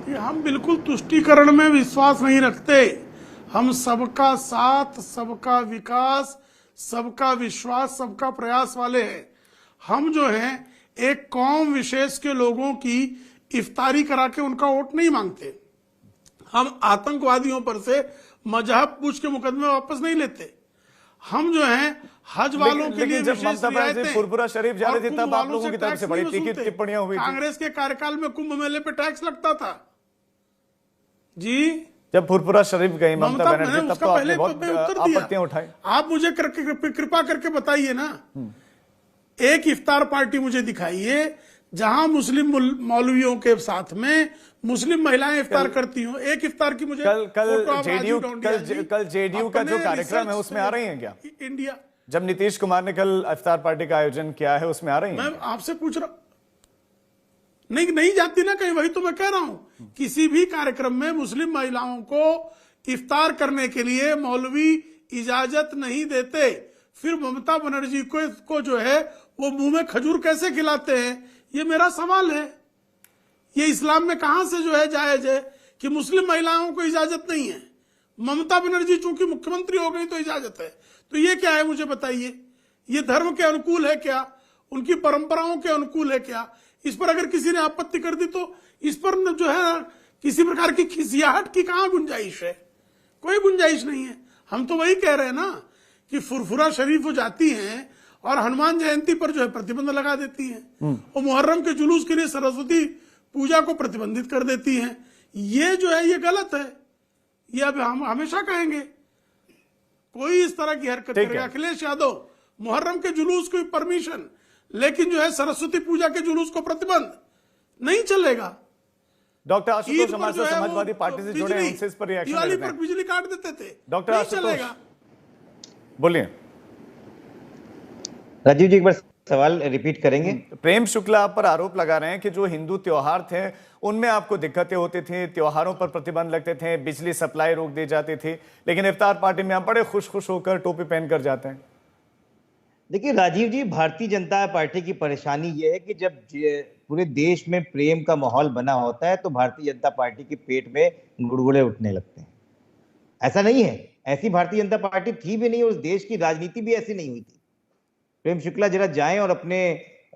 Speaker 9: हम बिल्कुल तुष्टीकरण में विश्वास नहीं रखते। हम सबका साथ, सबका विकास, सबका विश्वास, सबका प्रयास वाले हैं। हम जो हैं एक कौम विशेष के लोगों की इफ्तारी करा के उनका वोट नहीं मांगते। हम आतंकवादियों पर से मजहब पूछ के मुकदमे वापस नहीं लेते। हम जो हैं हज वालों के लिए
Speaker 1: जब ममता बनर्जी फुरफुरा शरीफ जा रही थी तब आप लोगों की तरफ से बड़ी तीखी टिप्पणियां हुई थी।
Speaker 9: कांग्रेस के कार्यकाल में कुंभ मेले पे टैक्स लगता था जी।
Speaker 1: जब फुरफुरा शरीफ गई ममता बनर्जी तब तो आपने बहुत आपत्तियां उठाई।
Speaker 9: आप मुझे कृपा करके बताइए ना, एक इफ्तार पार्टी मुझे दिखाइए जहां मुस्लिम मौलवियों के साथ में मुस्लिम महिलाएं इफ्तार करती हों। एक इफ्तार की मुझे
Speaker 1: कल जेडीयू का जो कार्यक्रम है उसमें आ रही हैं क्या?
Speaker 9: इंडिया
Speaker 1: जब नीतीश कुमार ने कल इफ्तार पार्टी का आयोजन किया है उसमें आ रही हैं?
Speaker 9: मैं आपसे पूछ रहा, नहीं जाती ना कहीं, वही तो मैं कह रहा हूं। किसी भी कार्यक्रम में मुस्लिम महिलाओं को इफ्तार करने के लिए मौलवी इजाजत नहीं देते, फिर ममता बनर्जी को जो है वो मुंह में खजूर कैसे खिलाते हैं? ये मेरा सवाल है। ये इस्लाम में कहां से जो है जायज है कि मुस्लिम महिलाओं को इजाजत नहीं है? ममता बनर्जी चूंकि मुख्यमंत्री हो गई तो इजाजत है, तो ये क्या है मुझे बताइए? ये धर्म के अनुकूल है क्या? उनकी परंपराओं के अनुकूल है क्या? इस पर अगर किसी ने आपत्ति कर दी तो इस पर जो है किसी प्रकार की खिसियाहट की कहां गुंजाइश है? कोई गुंजाइश नहीं है। हम तो वही कह रहे हैं ना कि फुरफुरा शरीफ वो जाती हैं और हनुमान जयंती पर जो है प्रतिबंध लगा देती हैं और मुहर्रम के जुलूस के लिए सरस्वती पूजा को प्रतिबंधित कर देती हैं। ये जो है ये गलत है, ये अब हम हमेशा कहेंगे। कोई इस तरह की हरकत करेगा, अखिलेश यादव मुहर्रम के जुलूस को परमिशन, लेकिन जो है सरस्वती पूजा के जुलूस को प्रतिबंध नहीं चलेगा।
Speaker 1: डॉक्टर आशुतोष समाजवादी पार्टी से जुड़े हैं, उनसे इस पर रिएक्शन
Speaker 9: दिवाली पर बिजली काट देते थे,
Speaker 1: डॉक्टर आशुतोष बोलिए।
Speaker 14: राजीव जी एक बार सवाल रिपीट करेंगे।
Speaker 1: प्रेम शुक्ला आप पर आरोप लगा रहे हैं कि जो हिंदू त्योहार थे उनमें आपको दिक्कतें होती थी, त्योहारों पर प्रतिबंध लगते थे, बिजली सप्लाई रोक दी जाती थी, लेकिन इफ्तार पार्टी में आप बड़े खुश होकर टोपी पहनकर जाते हैं।
Speaker 14: देखिए राजीव जी, भारतीय जनता पार्टी की परेशानी यह है कि जब पूरे देश में प्रेम का माहौल बना होता है तो भारतीय जनता पार्टी के पेट में गुड़गुड़े उठने लगते हैं। ऐसा नहीं है, ऐसी भारतीय जनता पार्टी थी भी नहीं और उस देश की राजनीति भी ऐसी नहीं हुई थी। प्रेम शुक्ला जरा जाएं और अपने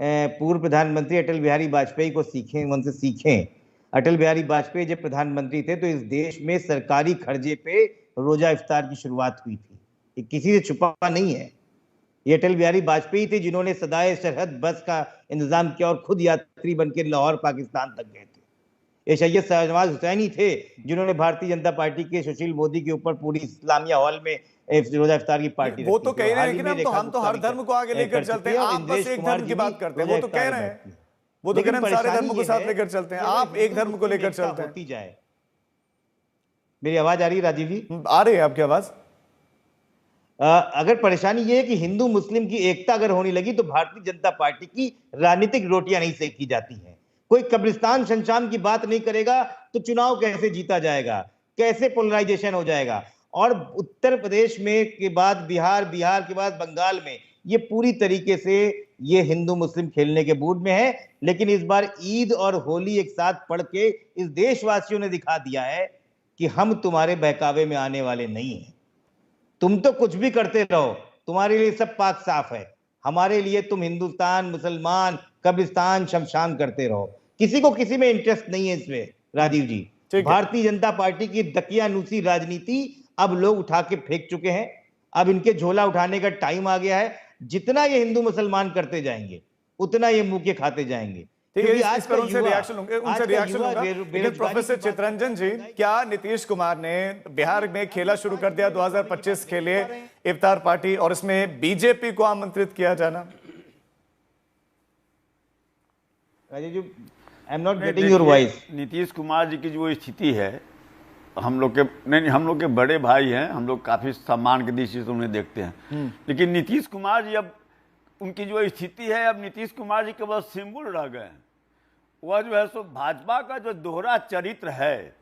Speaker 14: पूर्व प्रधानमंत्री अटल बिहारी वाजपेयी को सीखें, उनसे सीखें। अटल बिहारी वाजपेयी जब प्रधानमंत्री थे तो इस देश में सरकारी खर्चे पे रोजा इफ्तार की शुरुआत हुई थी। ये किसी से छुपा नहीं है। ये अटल बिहारी वाजपेयी थे जिन्होंने सदाए सरहद बस का इंतजाम किया और खुद यात्री बनकर लाहौर पाकिस्तान तक गए थे। ये सैयद शाहनवाज हुसैनी थे जिन्होंने भारतीय जनता पार्टी के सुशील मोदी के ऊपर पूरी इस्लामिया हॉल में रोजा इफ्तार की पार्टी।
Speaker 1: वो तो कह रहे हैं कि हम तो हर धर्म को आगे लेकर चलते हैं, आप बस एक धर्म की बात करते हैं। वो तो कह रहे हैं, वो तो कह रहे हैं सारे धर्मों को साथ लेकर चलते हैं, आप एक धर्म को लेकर चलते हैं।
Speaker 14: जाए मेरी आवाज आ रही है राजीव जी?
Speaker 1: आ रही है आपकी आवाज।
Speaker 14: अगर परेशानी ये है कि हिंदू मुस्लिम की एकता अगर होने लगी तो भारतीय जनता पार्टी की राजनीतिक रोटियां नहीं सेकी जाती हैं। कोई कब्रिस्तान शमशान की बात नहीं करेगा तो चुनाव कैसे जीता जाएगा, कैसे पोलराइजेशन हो जाएगा। और उत्तर प्रदेश में के बाद बिहार के बाद बंगाल में ये पूरी तरीके से ये हिंदू मुस्लिम खेलने के मूड में है। लेकिन इस बार ईद और होली एक साथ पढ़ के इस देशवासियों ने दिखा दिया है कि हम तुम्हारे बहकावे में आने वाले नहीं हैं। तुम तो कुछ भी करते रहो, तुम्हारे लिए सब पाक साफ है। हमारे लिए तुम हिंदुस्तान, मुसलमान, कब्रिस्तान, शमशान करते रहो। किसी को किसी में इंटरेस्ट नहीं है इसमें राजीव जी। भारतीय जनता पार्टी की दकियानूसी राजनीति अब लोग उठा के फेंक चुके हैं। अब इनके झोला उठाने का टाइम आ गया है। जितना ये हिंदू मुसलमान करते जाएंगे उतना ये मुंह के खाते जाएंगे।
Speaker 1: इस पर उनसे रिएक्शन लूंगा। लेकिन प्रोफेसर चितरंजन जी, क्या नीतीश कुमार ने बिहार में खेला शुरू कर दिया 2025 के लिए इफ्तार पार्टी और इसमें बीजेपी को आमंत्रित किया जाना?
Speaker 14: Rajiv ji, I am not getting your voice.
Speaker 10: Nitish Kumar ji की जो स्थिति है, हम लोग के बड़े भाई हैं, हम लोग काफी सम्मान की दृष्टि से उन्हें देखते हैं। लेकिन नीतीश कुमार जी, अब उनकी जो स्थिति है, अब नीतीश कुमार जी केवल सिंबल रह गए हैं। वह जो है सो भाजपा का जो दोहरा चरित्र है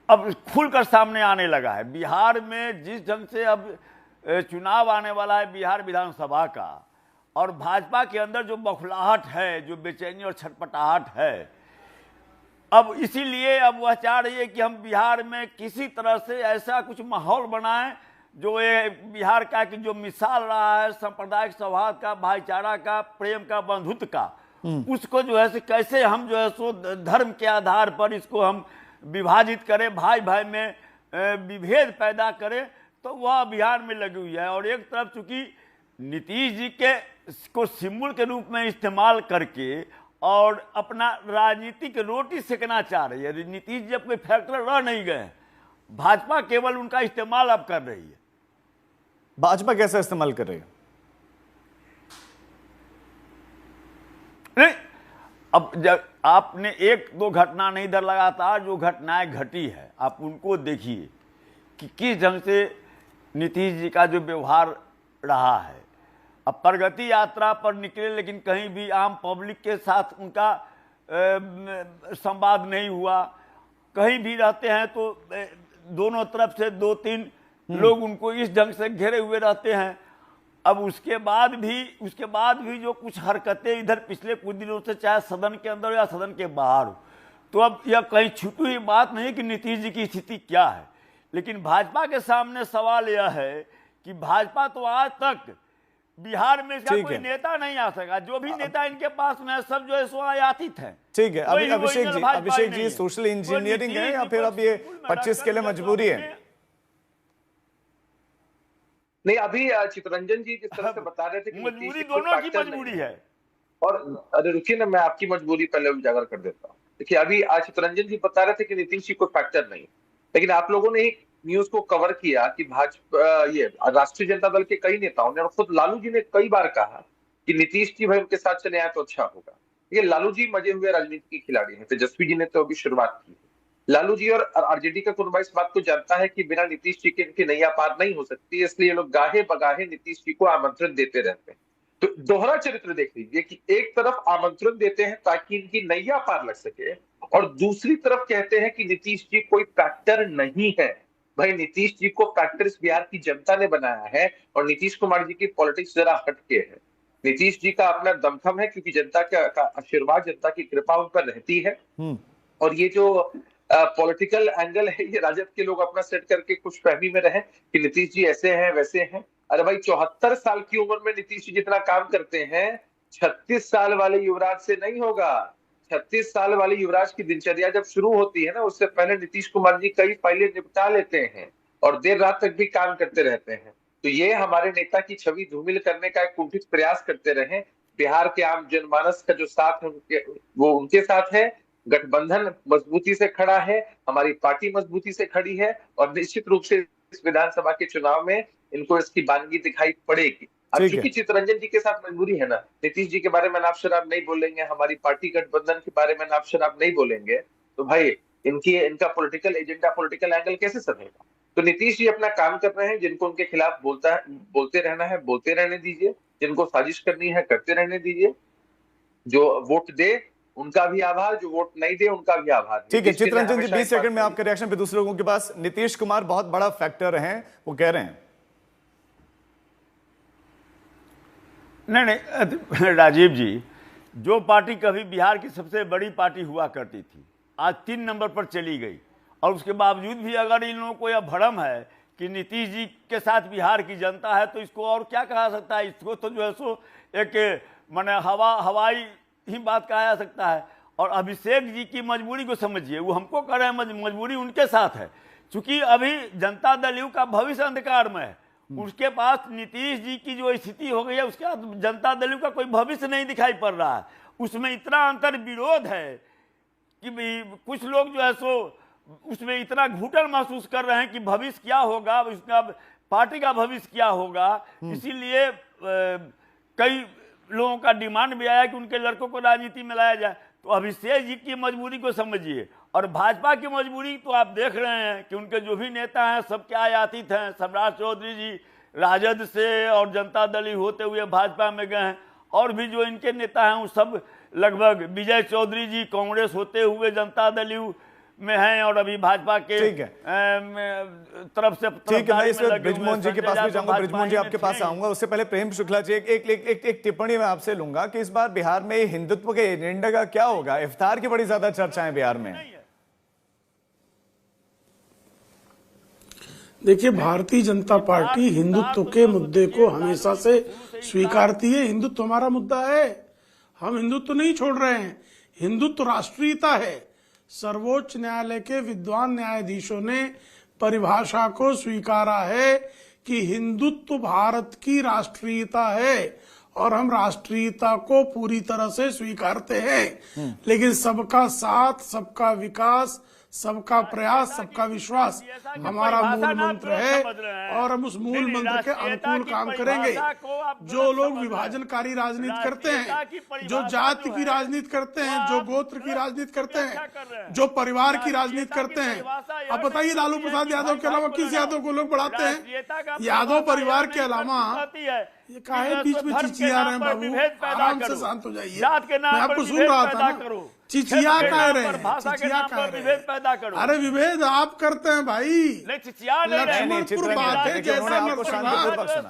Speaker 10: अब खुलकर सामने आने लगा है। बिहार में जिस ढंग से अब चुनाव आने वाला है बिहार विधानसभा का, और भाजपा के अंदर जो बौखलाहट है, जो बेचैनी और छटपटाहट है, अब इसीलिए अब वह चाह रही है कि हम बिहार में किसी तरह से ऐसा कुछ माहौल बनाएं जो ये बिहार का कि जो मिसाल रहा है सांप्रदायिक सौहार्द का, भाईचारा का, प्रेम का, बंधुत्व का, उसको जो है कैसे हम जो है सो धर्म के आधार पर इसको हम विभाजित करें, भाई भाई में विभेद पैदा करें, तो वह बिहार में लगी हुई है। और एक तरफ चूंकि नीतीश जी के को सिंबल के रूप में इस्तेमाल करके और अपना राजनीतिक रोटी सेकना चाह रही है। नीतीश जी अब कोई फैक्टर रह नहीं गए, भाजपा केवल उनका इस्तेमाल अब कर रही है।
Speaker 1: भाजपा कैसा इस्तेमाल कर रही है?
Speaker 10: नहीं, अब जब आपने एक दो घटना नहीं इधर, लगातार जो घटनाएं घटी है आप उनको देखिए कि किस ढंग से नीतीश जी का जो व्यवहार रहा है। अब प्रगति यात्रा पर निकले लेकिन कहीं भी आम पब्लिक के साथ उनका संवाद नहीं हुआ। कहीं भी रहते हैं तो दोनों तरफ से 2-3 लोग उनको इस ढंग से घेरे हुए रहते हैं। अब उसके बाद भी जो कुछ हरकतें इधर पिछले कुछ दिनों से, चाहे सदन के अंदर या सदन के बाहर हो, तो अब यह कहीं छुपी हुई बात नहीं कि नीतीश जी की स्थिति क्या है। लेकिन भाजपा के सामने सवाल यह है कि भाजपा तो आज तक बिहार में इसका कोई नेता नहीं आ सका। जो भी नेता इनके पास में है सब जो है सो आयातित है।
Speaker 1: ठीक है, अभी अभिषेक जी सोशल इंजीनियरिंग है या फिर अब ये 25 के लिए मजबूरी है?
Speaker 11: नहीं, अभी चितरंजन जी जिस तरह से बता रहे थे कि
Speaker 10: मजबूरी दोनों की मजबूरी है।
Speaker 11: और अरे रुकिए ना, मैं आपकी मजबूरी पहले उजागर कर देता हूँ। देखिए, अभी चितरंजन जी बता रहे थे कि नीतीश जी कोई फैक्टर नहीं, लेकिन आप लोगों ने न्यूज को कवर किया कि भाजपा, ये राष्ट्रीय जनता दल के कई नेताओं ने और खुद लालू जी ने कई बार कहा कि नीतीश जी भाई उनके साथ चले आए तो अच्छा होगा। ये लालू जी मजे हुए राजनीति के खिलाड़ी हैं। तेजस्वी जी ने तो अभी शुरुआत की है। लालू जी और आरजेडी का कुनबा इस बात को जानता है कि बिना नीतीश जी के इनकी नैया पार नहीं हो सकती, इसलिए लोग गाहे बगाहे नीतीश जी को आमंत्रण देते रहते हैं। तो दोहरा चरित्र देख लीजिए कि एक तरफ आमंत्रण देते हैं ताकि इनकी नैया पार लग सके, और दूसरी तरफ कहते हैं कि नीतीश जी कोई फैक्टर नहीं है। भाई, नीतीश जी को फैक्टर इस बिहार की जनता ने बनाया है, और नीतीश कुमार जी की पॉलिटिक्स जरा हटके है। नीतीश जी का अपना दमखम है क्योंकि जनता का आशीर्वाद, जनता की कृपा उन पर रहती है। और ये जो पॉलिटिकल एंगल है, ये राजद के लोग अपना सेट करके खुश फहमी में रहे कि नीतीश जी ऐसे हैं वैसे हैं। अरे भाई, 74 साल की उम्र में नीतीश जी जितना काम करते हैं 36 साल वाले युवराज से नहीं होगा। 36 साल वाले युवराज की दिनचर्या जब शुरू होती है ना, उससे पहले नीतीश कुमार जी कई फाइलें निपटा लेते हैं और देर रात तक भी काम करते रहते हैं। तो ये हमारे नेता की छवि धूमिल करने का एक कुंठित प्रयास करते रहे। बिहार के आम जनमानस का जो साथ है वो उनके साथ है। गठबंधन मजबूती से खड़ा है, हमारी पार्टी मजबूती से खड़ी है, और निश्चित रूप से इस विधानसभा के चुनाव में इनको इसकी बानगी दिखाई पड़ेगी। अब चूंकि चितरंजन जी के साथ मजबूरी है ना, नीतीश जी के बारे में नाप शराब नहीं बोलेंगे, हमारी पार्टी गठबंधन के बारे में नाप शराब नहीं बोलेंगे, तो भाई इनका पॉलिटिकल एजेंडा, पॉलिटिकल एंगल कैसे सधेगा। तो नीतीश जी अपना काम कर रहे हैं। जिनको उनके खिलाफ बोलते रहना है बोलते रहने दीजिए, जिनको साजिश करनी है करते रहने दीजिए। जो वोट दे उनका भी आभार, जो वोट नहीं दे उनका भी आभार।
Speaker 1: ठीक है चितरंजन जी, 20 सेकंड में आपके रिएक्शन पे दूसरे लोगों के पास। नीतीश कुमार बहुत बड़ा फैक्टर हैं, वो कह रहे हैं।
Speaker 10: नहीं, राजीव जी, जो पार्टी कभी बिहार की सबसे बड़ी पार्टी हुआ करती थी आज 3 नंबर पर चली गई, और उसके बावजूद भी अगर इन लोगों को यह भ्रम है कि नीतीश जी के साथ बिहार की जनता है, तो इसको और क्या कहा सकता है। इसको तो जो है सो एक माने हवाई ही बात कहा जा सकता है। और अभिषेक जी की मजबूरी को समझिए, वो हमको कह रहे हैं मजबूरी उनके साथ है, क्योंकि अभी जनता दल यू का भविष्य अंधकार में है। उसके पास नीतीश जी की जो स्थिति हो गई है, उसके बाद जनता दल यू का कोई भविष्य नहीं दिखाई पड़ रहा है। उसमें इतना अंतर विरोध है कि कुछ लोग जो है सो उसमें इतना घुटन महसूस कर रहे हैं कि भविष्य क्या होगा, उसका पार्टी का भविष्य क्या होगा। इसीलिए कई लोगों का डिमांड भी आया कि उनके लड़कों को राजनीति में लाया जाए। तो अभिषेक जी की मजबूरी को समझिए, और भाजपा की मजबूरी तो आप देख रहे हैं कि उनके जो भी नेता हैं सब क्या आयातित हैं। सम्राट चौधरी जी राजद से और जनता दल होते हुए भाजपा में गए हैं, और भी जो इनके नेता हैं वो सब लगभग, विजय चौधरी जी कांग्रेस होते हुए जनता दल में हैं और अभी भाजपा के
Speaker 1: ठीक है,
Speaker 10: तरफ से
Speaker 1: ठीक है। मैं इसमें ब्रिजमोहन जी के पास भी जाऊंगा, ब्रिजमोहन जी आपके पास आऊंगा। उससे पहले प्रेम शुक्ला जी एक टिप्पणी मैं आपसे लूंगा कि इस बार बिहार में हिंदुत्व के एजेंडा का क्या होगा? इफ्तार की बड़ी ज्यादा चर्चाएं बिहार में।
Speaker 9: देखिए, भारतीय जनता पार्टी हिंदुत्व के मुद्दे को हमेशा से स्वीकारती है। हिंदुत्व हमारा मुद्दा है, हम हिंदुत्व नहीं छोड़ रहे हैं। हिंदुत्व राष्ट्रीयता है। सर्वोच्च न्यायालय के विद्वान न्यायाधीशों ने परिभाषा को स्वीकारा है कि हिंदुत्व भारत की राष्ट्रीयता है और हम राष्ट्रीयता को पूरी तरह से स्वीकारते हैं। लेकिन सबका साथ, सबका विकास, सबका प्रयास, सबका विश्वास हमारा मूल मंत्र है और हम उस मूल मंत्र के अनुकूल काम करेंगे। जो लोग विभाजनकारी राजनीति करते हैं, जो जाति की राजनीति करते हैं, जो गोत्र की राजनीति करते हैं, जो परिवार की राजनीति करते हैं, अब बताइए लालू प्रसाद यादव के अलावा किस यादव को लोग बढ़ाते हैं? यादव परिवार के अलावा ये काहे बीच में चिचिया रहे हैं? बाबू आराम से शांत हो जाइए, मैं आपको सुन रहा था ना। चिचिया कह रहे हैं, चिचिया कह रहे हैं। अरे विभेद आप करते हैं भाई। लक्ष्मणपुर बात है, जैसा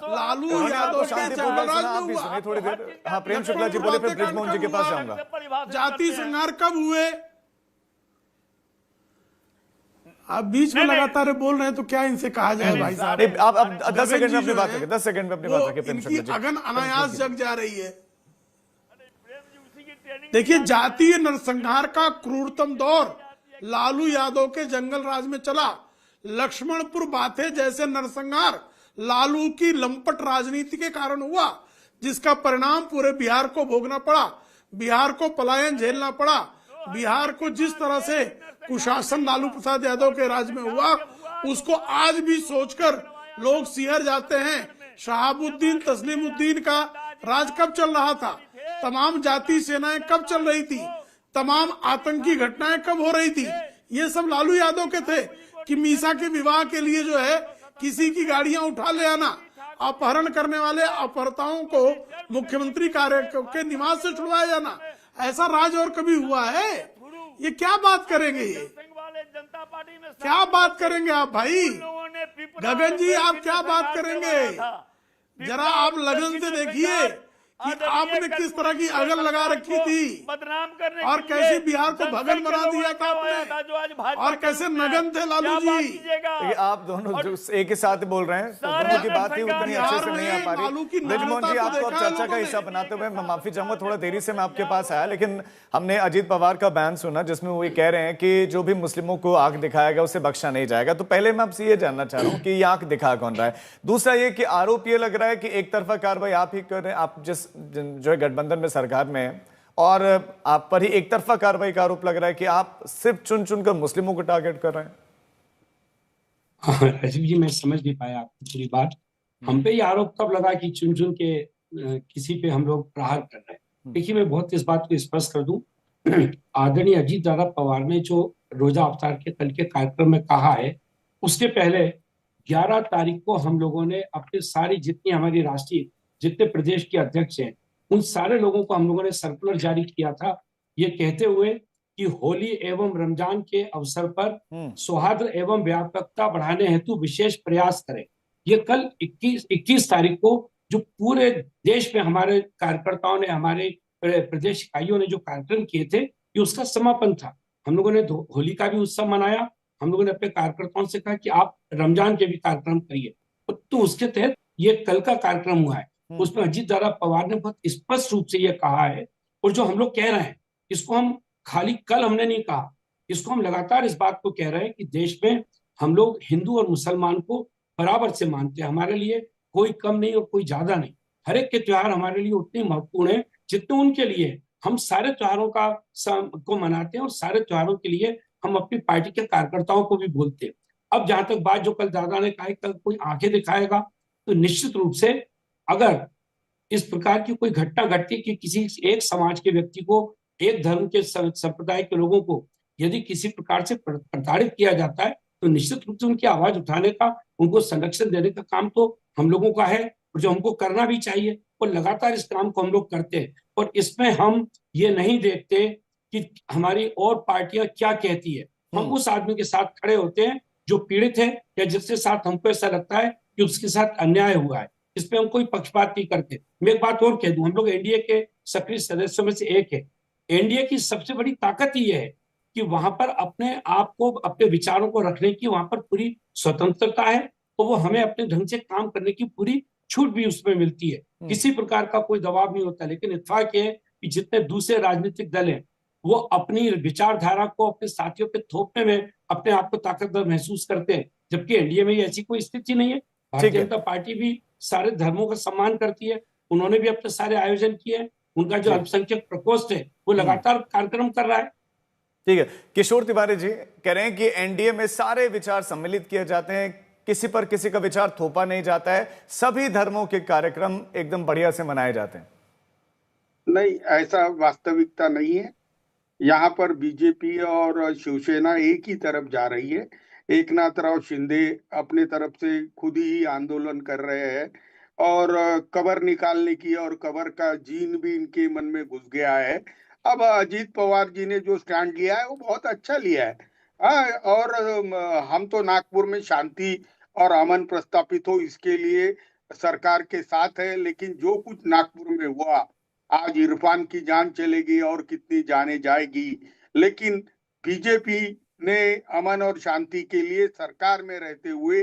Speaker 9: लालू यादव के
Speaker 1: थोड़ी देर। हाँ, प्रेम शुक्ला जी बोले, फिर ब्रिजमोहन जी के पास जाऊंगा।
Speaker 9: जाति संहार कब हुए? आप बीच में लगातार बोल रहे हैं तो क्या इनसे कहा जाए भाई साहब?
Speaker 1: आप 10 सेकंड में अपनी बात रखें, 10 सेकंड में अपनी बात रखें। प्रेम शुक्ला जी,
Speaker 9: अगन अनायास जग जा रही है। देखिए, जातीय नरसंहार का क्रूरतम दौर लालू यादव के जंगल राज में चला। लक्ष्मणपुर बातें जैसे नरसंहार लालू की लंपट राजनीति के कारण हुआ, जिसका परिणाम पूरे बिहार को भोगना पड़ा। बिहार को पलायन झेलना पड़ा। बिहार को जिस तरह से कुशासन लालू प्रसाद यादव के राज में हुआ, उसको आज भी सोचकर लोग सिहर जाते हैं। शहाबुद्दीन तस्लीमुद्दीन का राज कब चल रहा था? तमाम जाति सेनाएं कब चल रही थी? तमाम आतंकी घटनाएं कब हो रही थी? ये सब लालू यादव के थे कि मीसा के विवाह के लिए जो है किसी की गाड़ियां उठा ले आना, अपहरण करने वाले अपहर्ताओं को मुख्यमंत्री कार्य के निवास से छुड़वाया जाना। ऐसा राज और कभी हुआ है? ये क्या बात करेंगे? ये क्या बात करेंगे आप भाई? गगन जी, आप क्या बात करेंगे? जरा आप लगन से देखिए कि आपने किस तरह की अगल लगा रखी थी
Speaker 15: बदनाम करने
Speaker 9: और कैसे बिहार को भगन बना दिया था आपने, और कैसे नगन थे लालू जी।
Speaker 1: आप दोनों जो एक ही साथ बोल रहे हैं, दोनों की बात ही उतनी अच्छे से नहीं आ पा रही। ब्रिजमोहन जी, आपको अब चर्चा का हिस्सा बनाते हुए मैं माफी चाहूंगा, थोड़ा देरी से मैं आपके पास आया, लेकिन हमने अजीत पवार का बयान सुना जिसमें वो ये कह रहे हैं कि जो भी मुस्लिमों को आंख दिखाया गया उसे बख्शा नहीं जाएगा। तो पहले मैं आपसे ये जानना चाह रहा हूँ कि ये आंख दिखा कौन रहा है? दूसरा ये कि आरोप ये लग रहा है कि एक तरफा कार्रवाई आप ही कर रहे हैं, आप जिस जो है गठबंधन में सरकार में है, और आप पर ही एक तरफा कार्रवाई का आरोप लग रहा है कि आप सिर्फ चुन चुनकर मुस्लिमों को टारगेट कर रहे हैं।
Speaker 15: राजीव जी, मैं समझ नहीं पाया आपकी पूरी बात। हम पे ये आरोप कब लगा कि चुन चुन के किसी पे हम लोग प्रहार कर रहे हैं? देखिए, मैं बहुत इस बात को स्पष्ट कर दूं, आदरणीय अजीत दादा पवार ने जो रोजा अवतार के कल के कार्यक्रम में कहा है, उसके पहले 11 तारीख को हम लोगों ने अपने सारी जितनी हमारी राष्ट्रीय जितने प्रदेश के अध्यक्ष हैं, उन सारे लोगों को हम लोगों ने सर्कुलर जारी किया था, ये कहते हुए कि होली एवं रमजान के अवसर पर सौहार्द एवं व्यापकता बढ़ाने हेतु विशेष प्रयास करें। ये कल 21 तारीख को जो पूरे देश में हमारे कार्यकर्ताओं ने, हमारे प्रदेश इकाइयों ने जो कार्यक्रम किए थे, ये उसका समापन था। हम लोगों ने होली का भी उत्सव मनाया। हम लोगों ने अपने कार्यकर्ताओं से कहा कि आप रमजान के भी कार्यक्रम करिए, तो उसके तहत ये कल का कार्यक्रम हुआ है। उसमें अजीत दादा पवार ने बहुत स्पष्ट रूप से ये कहा है, और जो हम लोग कह रहे हैं इसको हम खाली कल हमने नहीं कहा, इसको हम लगातार इस बात को कह रहे हैं कि देश में हम लोग हिंदू और मुसलमान को बराबर से मानते हैं। हमारे लिए कोई कम नहीं और कोई ज्यादा नहीं। हर एक के त्योहार हमारे लिए उतने महत्वपूर्ण है जितने उनके लिए। हम सारे त्योहारों को मनाते हैं और सारे त्योहारों के लिए हम अपनी पार्टी के कार्यकर्ताओं को भी बोलते हैं। अब जहां तक बात जो कल दादा ने कहा, कल कोई आंखें दिखाएगा, तो निश्चित रूप से अगर इस प्रकार की कोई घटना घटती कि किसी एक समाज के व्यक्ति को, एक धर्म के संप्रदाय के लोगों को यदि किसी प्रकार से प्रताड़ित किया जाता है, तो निश्चित रूप से उनकी आवाज उठाने का, उनको संरक्षण देने का काम तो हम लोगों का है, और जो हमको करना भी चाहिए, और लगातार इस काम को हम लोग करते हैं। और इसमें हम ये नहीं देखते कि हमारी और पार्टियां क्या कहती है, हम उस आदमी के साथ खड़े होते हैं जो पीड़ित है या जिसके साथ हमको ऐसा लगता है कि उसके साथ अन्याय हुआ है। इसमें हम कोई पक्षपात नहीं करते। मैं एक बात और कह दूं, हम लोग एनडीए के सक्रिय सदस्यों में से एक है। एनडीए की सबसे बड़ी ताकत ही है कि वहां पर अपने आप को, अपने विचारों को रखने की वहां पर पूरी स्वतंत्रता है और वो हमें अपने ढंग से काम करने की पूरी छूट भी उसमें मिलती है। किसी प्रकार का कोई दबाव नहीं होता। लेकिन इत्तेफाक ये है कि जितने दूसरे राजनीतिक दल हैं वो अपनी विचारधारा को अपने साथियों पे थोपने में अपने आप को ताकतवर महसूस करते हैं, जबकि एनडीए में ऐसी कोई स्थिति नहीं है। भारतीय जनता पार्टी भी सारे धर्मों का सम्मान करती है। उन्होंने भी अपने सारे आयोजन किए हैं। उनका जो अल्पसंख्यक प्रकोष्ठ है वो लगातार कार्यक्रम कर रहा है।
Speaker 1: ठीक है, किशोर तिवारी जी कह रहे हैं कि एनडीए में सारे विचार सम्मिलित किए जाते हैं, किसी पर किसी का विचार थोपा नहीं जाता है, सभी धर्मों के कार्यक्रम एकदम बढ़िया से मनाए जाते हैं।
Speaker 12: नहीं, ऐसा वास्तविकता नहीं है। यहाँ पर बीजेपी और शिवसेना एक ही तरफ जा रही है। एकनाथराव शिंदे अपने तरफ से खुद ही आंदोलन कर रहे हैं और कबर निकालने की और कबर का जीन भी इनके मन में घुस गया है। अब अजीत पवार जी ने जो स्टैंड लिया है वो बहुत अच्छा लिया है। और हम तो नागपुर में शांति और अमन प्रस्तापित हो इसके लिए सरकार के साथ है। लेकिन जो कुछ नागपुर में हुआ, आज इरफान की जान चलेगी और कितनी जाने जाएगी। लेकिन बीजेपी ने अमन और शांति के लिए सरकार में रहते हुए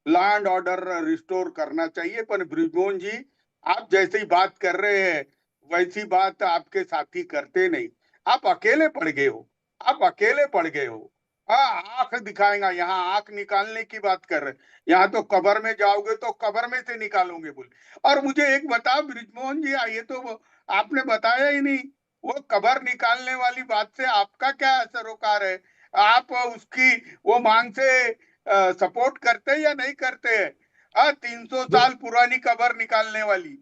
Speaker 12: लॉ एंड ऑर्डर रिस्टोर करना चाहिए। पर ब्रिजमोहन जी, आप जैसी बात कर रहे हैं वैसी बात आपके साथी करते नहीं। आप अकेले पड़ गए हो, आप अकेले पड़ गए हो। आंख दिखाएगा, यहाँ आंख निकालने की बात कर रहे, यहाँ तो कब्र में जाओगे तो कब्र में से निकालोगे बोले। और मुझे एक बताओ ब्रिजमोहन जी, ये तो आपने बताया ही नहीं, वो कब्र निकालने वाली बात से आपका क्या सरोकार है? आप उसकी वो मांग से सपोर्ट करते या नहीं करते हैं? 300 साल पुरानी कब्र निकालने वाली।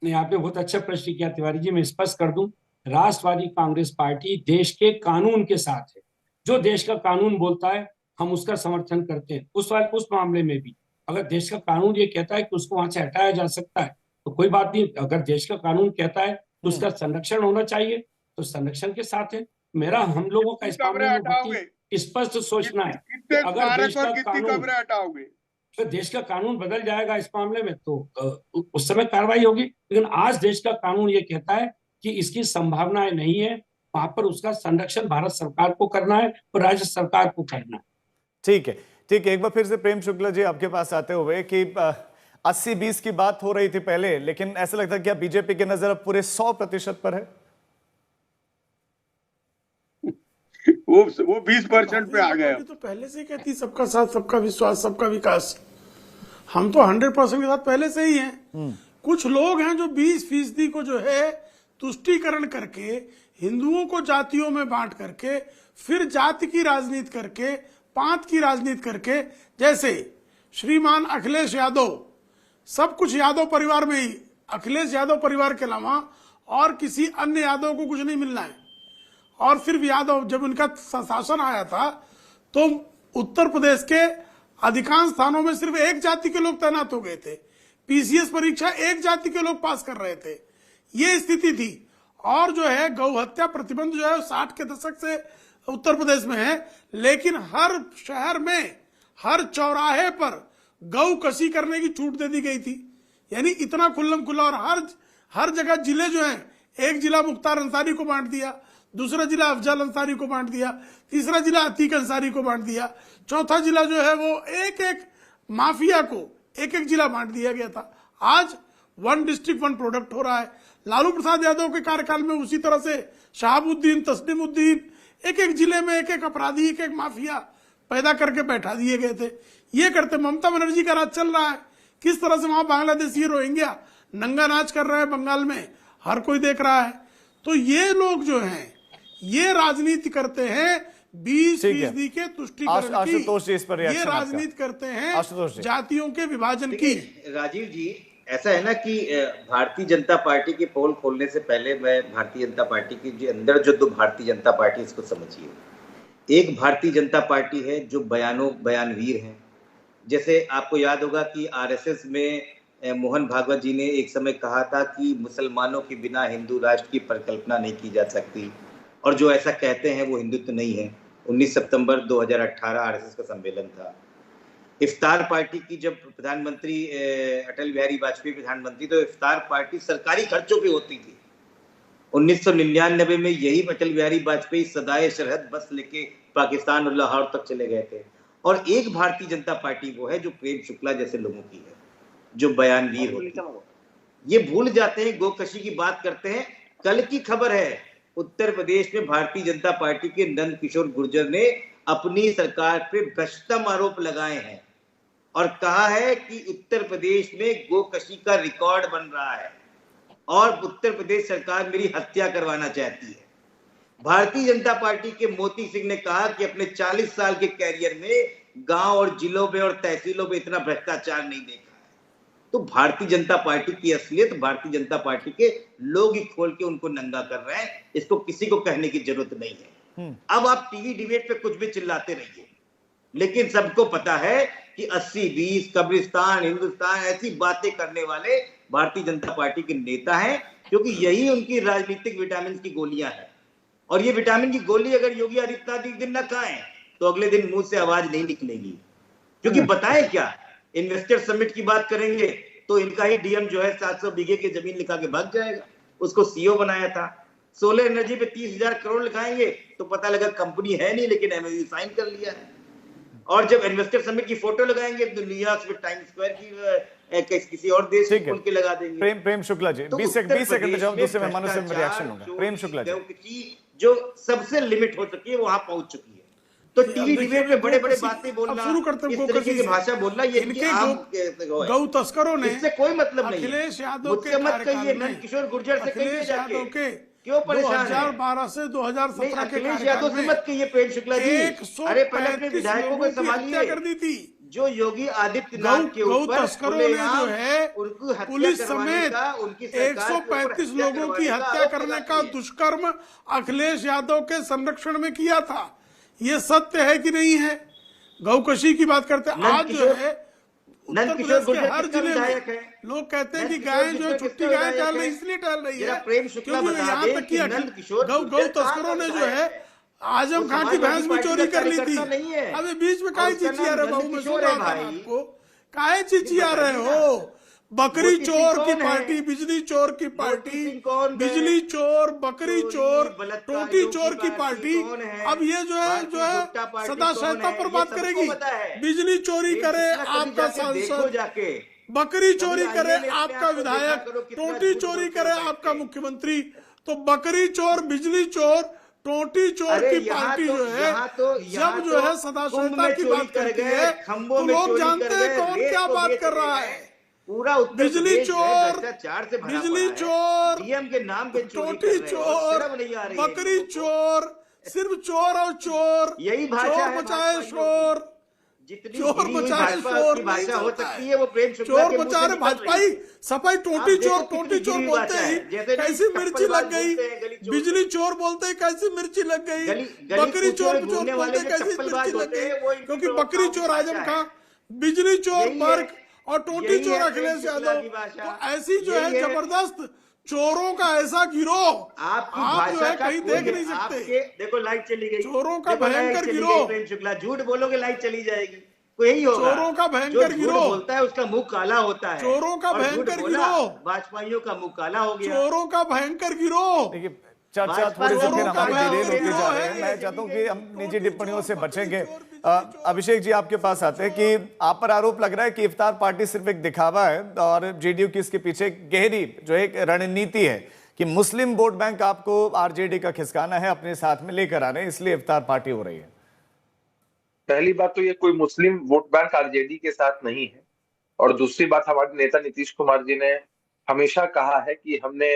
Speaker 15: नहीं, आपने बहुत अच्छा प्रश्न किया तिवारी जी। मैं स्पष्ट कर दूं, राष्ट्रवादी कांग्रेस पार्टी देश के कानून के साथ है। जो देश का कानून बोलता है हम उसका समर्थन करते हैं। उस मामले में भी अगर देश का कानून ये कहता है कि उसको वहां से हटाया जा सकता है तो कोई बात नहीं। अगर देश का कानून कहता है तो उसका संरक्षण होना चाहिए तो संरक्षण के साथ है। मेरा हम लोगों का इस मामले में बहुत स्पष्ट सोचना है कि अगर देश का कानून बदल जाएगा इस मामले में तो उस समय कार्रवाई होगी। लेकिन आज देश का कानून ये कहता है कि इसकी संभावनाएं नहीं है, वहां पर उसका संरक्षण भारत सरकार को करना है और राज्य सरकार को करना है।
Speaker 1: ठीक है, ठीक है। एक बार फिर से प्रेम शुक्ला जी आपके पास आते हुए कि 80-20 की बात हो रही थी पहले, लेकिन ऐसा लगता है कि बीजेपी की नजर अब पूरे 100% पर है।
Speaker 12: वो 20% पे आ गए।
Speaker 9: तो पहले से कहती सबका साथ, सबका विश्वास, सबका विकास। हम तो 100% के साथ पहले से ही हैं। कुछ लोग हैं जो 20% को जो है तुष्टीकरण करके हिंदुओं को जातियों में बांट करके फिर जाति की राजनीति करके, पांत की राजनीति करके, जैसे श्रीमान अखिलेश यादव, सब कुछ यादव परिवार में ही, अखिलेश यादव परिवार के अलावा और किसी अन्य यादव को कुछ नहीं मिलना है। और फिर यादव, जब उनका शासन आया था तो उत्तर प्रदेश के अधिकांश स्थानों में सिर्फ एक जाति के लोग तैनात हो गए थे। पीसीएस परीक्षा एक जाति के लोग पास कर रहे थे, ये स्थिति थी। और जो है गौ हत्या प्रतिबंध जो है 60 के दशक से उत्तर प्रदेश में है, लेकिन हर शहर में हर चौराहे पर गौ कसी करने की छूट दे दी गई थी। यानी इतना खुल्लम खुल्ला। और हर जगह जिले जो हैं, एक जिला मुख्तार अंसारी को बांट दिया, दूसरा जिला अफजल अंसारी को बांट दिया, तीसरा जिला अतीक अंसारी को बांट दिया, चौथा जिला जो है वो एक एक माफिया को एक एक जिला बांट दिया गया था। आज 1 डिस्ट्रिक्ट 1 प्रोडक्ट हो रहा है। लालू प्रसाद यादव के कार्यकाल में उसी तरह से शहाबुद्दीन, तस्लीमुद्दीन, एक एक जिले में एक एक अपराधी, एक एक माफिया पैदा करके बैठा दिए गए थे। ये करते ममता बनर्जी का राज चल रहा है। किस तरह से वहां बांग्लादेशी रोहिंग्या नंगा नाच कर रहे हैं बंगाल में, हर कोई देख रहा है। तो ये लोग जो हैं ये राजनीति करते हैं 20% के तुष्टीकरण की, ये राजनीति करते हैं जातियों के विभाजन की।
Speaker 14: राजीव जी, ऐसा है ना कि भारतीय जनता पार्टी की पोल खोलने से पहले मैं भारतीय जनता पार्टी की जो अंदर जो 2 भारतीय जनता पार्टी, इसको समझिए। एक भारतीय जनता पार्टी है जो बयानवीर है। जैसे आपको याद होगा कि आरएसएस में मोहन भागवत जी ने एक समय कहा था कि मुसलमानों के बिना हिंदू राष्ट्र की परिकल्पना नहीं की जा सकती, और जो ऐसा कहते हैं वो हिंदुत्व नहीं है। 19 सितंबर 2018 आरएसएस का सम्मेलन था। इफ्तार पार्टी की जब प्रधानमंत्री अटल बिहारी वाजपेयी प्रधानमंत्री, तो इफ्तार पार्टी सरकारी खर्चों पे होती थी। 1999 में यही अटल बिहारी वाजपेयी सदाए सरहद बस लेके पाकिस्तान और लाहौर तक चले गए थे। और एक भारतीय जनता पार्टी वो है जो प्रेम शुक्ला जैसे लोगों की है, जो बयानवीर होती है। ये भूल जाते हैं, गोकशी की बात करते हैं। कल की खबर है, उत्तर प्रदेश में भारतीय जनता पार्टी के नंद किशोर गुर्जर ने अपनी सरकार पे भ्रष्टतम आरोप लगाए हैं और कहा है कि उत्तर प्रदेश में गोकशी का रिकॉर्ड बन रहा है और उत्तर प्रदेश सरकार मेरी हत्या करवाना चाहती है। भारतीय जनता पार्टी के मोती सिंह ने कहा कि अपने 40 साल के कैरियर में गांव और जिलों में और तहसीलों में इतना भ्रष्टाचार नहीं देखा है। तो भारतीय जनता पार्टी की असलियत भारतीय जनता पार्टी के लोग ही खोल के उनको नंगा कर रहे हैं, इसको किसी को कहने की जरूरत नहीं है। अब आप टीवी डिबेट पे कुछ भी चिल्लाते रहिए, लेकिन सबको पता है कि 80-20 कब्रिस्तान हिंदुस्तान ऐसी बातें करने वाले भारतीय जनता पार्टी के नेता हैं, क्योंकि यही उनकी राजनीतिक विटामिन की गोलियां हैं। और ये विटामिन की गोली अगर योगी आदित्यनाथ एक दिन न खाएं तो अगले दिन मुंह से आवाज नहीं निकलेगी। क्योंकि बताएं क्या, इन्वेस्टर समिट की बात करेंगे तो इनका ही डीएम जो है 700 बीघे की जमीन लिखा के भाग जाएगा, उसको सीईओ बनाया था। सोलर एनर्जी पे 30,000 करोड़ लिखाएंगे तो पता लगा कंपनी है नहीं, लेकिन एमओयू साइन कर लिया है। और जब इन्वेस्टर समिट की फोटो लगाएंगे तो न्यूयॉर्क में टाइम्स स्क्वायर की किसी और देश की उनके लगा देंगे।
Speaker 1: प्रेम शुक्ला जी, 20 सेकंड में जवाब, दूसरे मेहमानों से रिएक्शन होगा। प्रेम शुक्ला जी,
Speaker 14: जो सबसे लिमिट हो चुकी है वहां पहुंच चुकी है। तो टीवी डिबेट में बड़े-बड़े बातें बोलना,
Speaker 9: शुरू करते
Speaker 14: इस तरीके की भाषा बोलना, ये
Speaker 9: इनके गौ तस्करों ने,
Speaker 14: इससे कोई मतलब नहीं है।
Speaker 9: अखिलेश यादव के
Speaker 14: मत कहिए, नंद किशोर गुर्जर से कहिए जाके, क्यों परेशान है?
Speaker 9: 2012 से 2017 के
Speaker 14: अखिलेश यादव से मत कहिए प्रेम शुक्ला जी। अरे पहले अपने विधायकों को संभालिए।
Speaker 9: कर दी थी
Speaker 14: जो योगी आदित्यनाथ के ऊपर
Speaker 9: तस्करों ने जो है पुलिस समेत 135 लोगों की हत्या करने का दुष्कर्म अखिलेश यादव के संरक्षण में किया था। ये सत्य है कि नहीं है? गौकशी की बात करते हैं। आज जो है उत्तर प्रदेश के हर जिले में लोग कहते हैं कि गाय जो छुट्टी गाय टहल रही, इसलिए टहल रही है क्योंकि यहाँ तक कि गौ तस्करों ने जो है आजम खान की भैंस भी चोरी कर ली थी। अभी बीच में काहे चिचिया रहे बाबू, मैं सुन रहा था आपको, काहे चिचिया रहे हो? बकरी चोर की पार्टी, बिजली चोर की पार्टी, बिजली चोर, बकरी चोर, टोटी चोर की पार्टी। अब ये जो है सदा शैता पर बात करेगी। बिजली चोरी करे आपका सांसद, बकरी चोरी करे आपका विधायक, टोटी चोरी करे आपका मुख्यमंत्री। तो बकरी चोर, बिजली चोर, टोटी चोर की पार्टी जो है जब जो है सदा शैता की बात करती है तो लोग जानते हैं कौन क्या बात कर रहा है।
Speaker 14: पूरा
Speaker 9: बिजली चोर,
Speaker 14: बिजली चोर, डीएम के नाम पे
Speaker 9: टोटी चोर, बकरी चोर, सिर्फ चोर और चोर,
Speaker 14: यही भाषा
Speaker 9: मचाए शोर, चोर मचाए शोर
Speaker 14: भाषा हो सकती है वो प्रेम
Speaker 9: चोर मचा रहे भाजपाई सफाई। टोटी चोर बोलते ही कैसी मिर्ची लग गई, बिजली चोर बोलते ही कैसी मिर्ची लग गई, बकरी चोर बोलते कैसी मिर्ची लग गई, क्योंकि बकरी चोर आजम खान, बिजली चोर मर्क और टोटी चोर अखिलेश यादव। तो ऐसी जो है जबरदस्त चोरों का ऐसा गिरोह आप जो है कहीं देख नहीं सकते।
Speaker 14: देखो लाइट चली गई,
Speaker 9: चोरों का भयंकर गिरोह।
Speaker 14: प्रेम शुक्ला झूठ बोलोगे लाइट चली जाएगी, तो यही होगा।
Speaker 9: चोरों का भयंकर गिरोह
Speaker 14: बोलता है उसका मुंह काला होता है।
Speaker 9: चोरों का भयंकर गिरोह,
Speaker 14: भाजपाइयों का मुंह काला हो गया।
Speaker 9: चोरों का भयंकर गिरोह।
Speaker 1: चर्चा थोड़ी सी फिर हमारी डिटेल होती जा रही है। मैं चाहता हूँ कि हम निजी टिप्पणियों से बचेंगे। अभिषेक जी आपके पास आते हैं कि आप पर आरोप लग रहा है कि इफ्तार पार्टी सिर्फ एक दिखावा है और जेडीयू की इसके पीछे गहरी जो एक रणनीति है कि मुस्लिम वोट बैंक आपको आरजेडी का खिसकाना है, अपने साथ में लेकर आने, इसलिए इफ्तार पार्टी हो रही है।
Speaker 11: पहली बात तो ये कोई मुस्लिम वोट बैंक आरजेडी के साथ नहीं है, और दूसरी बात हमारे नेता नीतीश कुमार जी ने हमेशा कहा है कि हमने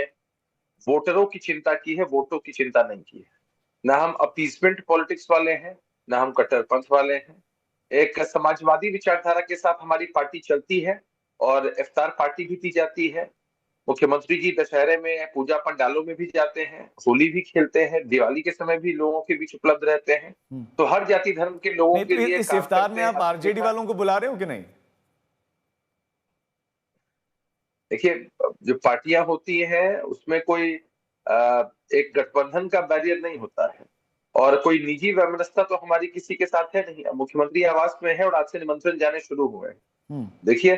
Speaker 11: वोटरों की चिंता की है, वोटों की चिंता नहीं की है। ना हम अपीसमेंट पॉलिटिक्स वाले हैं, ना हम कट्टरपंथ वाले हैं। एक समाजवादी विचारधारा के साथ हमारी पार्टी चलती है और इफ्तार पार्टी भी दी जाती है। मुख्यमंत्री जी दशहरे में पूजा पंडालों में भी जाते हैं, होली भी खेलते हैं, दिवाली के समय भी लोगों के बीच उपलब्ध रहते हैं। तो हर जाति धर्म के लोगों के लिए
Speaker 1: इस इफ्तार में आप आरजेडी वालों को बुला रहे हो कि नहीं?
Speaker 11: देखिए, जो पार्टियां होती हैं उसमें कोई एक गठबंधन का बैरियर नहीं होता है। और कोई निजी वैमनस्यता तो हमारी किसी के साथ है नहीं। मुख्यमंत्री आवास में है और आज से निमंत्रण जाने शुरू हुए हैं। देखिए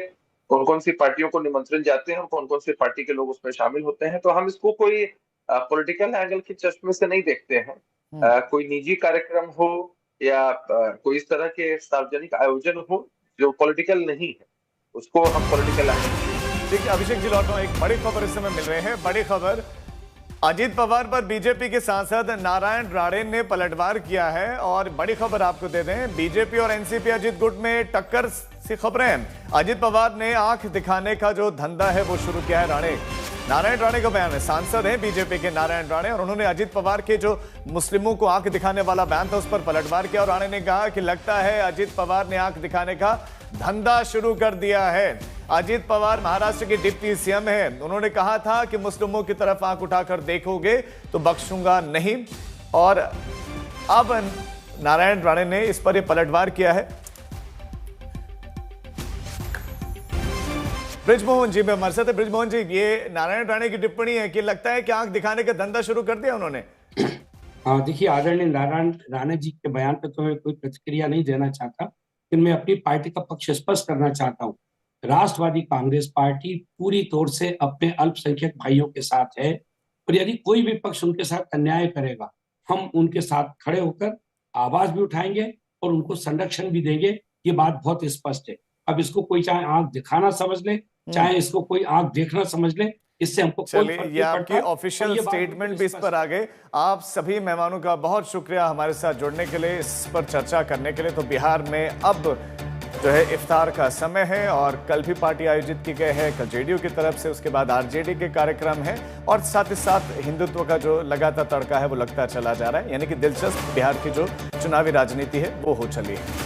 Speaker 11: कौन कौन सी पार्टियों को निमंत्रण जाते हैं और कौन कौन सी पार्टी के लोग उसमें शामिल होते हैं। तो हम इसको कोई पॉलिटिकल एंगल के चश्मे से नहीं देखते हैं। कोई निजी कार्यक्रम हो या कोई इस तरह के सार्वजनिक आयोजन हो जो पॉलिटिकल नहीं है, उसको हम पॉलिटिकल एंगल।
Speaker 1: ठीक है अभिषेक जी, लौटता हूं। एक बड़ी खबर इस समय मिल रही है। बड़ी खबर, अजीत पवार पर बीजेपी के सांसद नारायण राणे ने पलटवार किया है। और बड़ी खबर आपको दे दें, बीजेपी और एनसीपी अजीत गुट में टक्कर सी खबरें हैं। अजीत पवार ने आंख दिखाने का जो धंधा है वो शुरू किया है। नारायण राणे का बयान है, सांसद हैं बीजेपी के नारायण राणे, और उन्होंने अजीत पवार के जो मुस्लिमों को आंख दिखाने वाला बयान था उस पर पलटवार किया। और राणे ने कहा कि लगता है अजीत पवार ने आंख दिखाने का धंधा शुरू कर दिया है। अजीत पवार महाराष्ट्र के डिप्टी सीएम हैं। उन्होंने कहा था कि मुस्लिमों की तरफ आंख उठाकर देखोगे तो बख्शूंगा नहीं। और अब नारायण राणे ने इस पर पलटवार किया है। ब्रिजमोहन जी में हमारे साथ है। ब्रिजमोहन जी, ये नारायण राणे की टिप्पणी है कि लगता है कि आंख दिखाने का धंधा शुरू कर दिया उन्होंने।
Speaker 15: हाँ, देखिए आदरणीय नारायण राणे जी के बयान पे तो मैं कोई प्रतिक्रिया नहीं देना चाहता, लेकिन मैं अपनी पार्टी का पक्ष स्पष्ट करना चाहता हूँ। राष्ट्रवादी कांग्रेस पार्टी पूरी तौर से अपने अल्पसंख्यक भाइयों के साथ है और यदि कोई भी पक्ष उनके साथ अन्याय करेगा, हम उनके साथ खड़े होकर आवाज भी उठाएंगे और उनको संरक्षण भी देंगे। ये बात बहुत स्पष्ट है। अब इसको कोई चाहे आंख दिखाना समझ ले, चाहे इसको कोई आंख देखना समझ ले, इससे हमको कोई फर्क नहीं
Speaker 1: ये आपकी
Speaker 15: पड़ता।
Speaker 1: ऑफिशियल स्टेटमेंट भी इस पर आ गए। आप सभी मेहमानों का बहुत शुक्रिया हमारे साथ जुड़ने के लिए, इस पर चर्चा करने के लिए। तो बिहार में अब जो है इफ्तार का समय है और कल भी पार्टी आयोजित की गई है, कल जेडीयू की तरफ से, उसके बाद आरजेडी के कार्यक्रम है और साथ ही साथ हिंदुत्व का जो लगातार तड़का है वो लगता चला जा रहा है। यानी कि दिलचस्प बिहार की जो चुनावी राजनीति है वो हो चली है।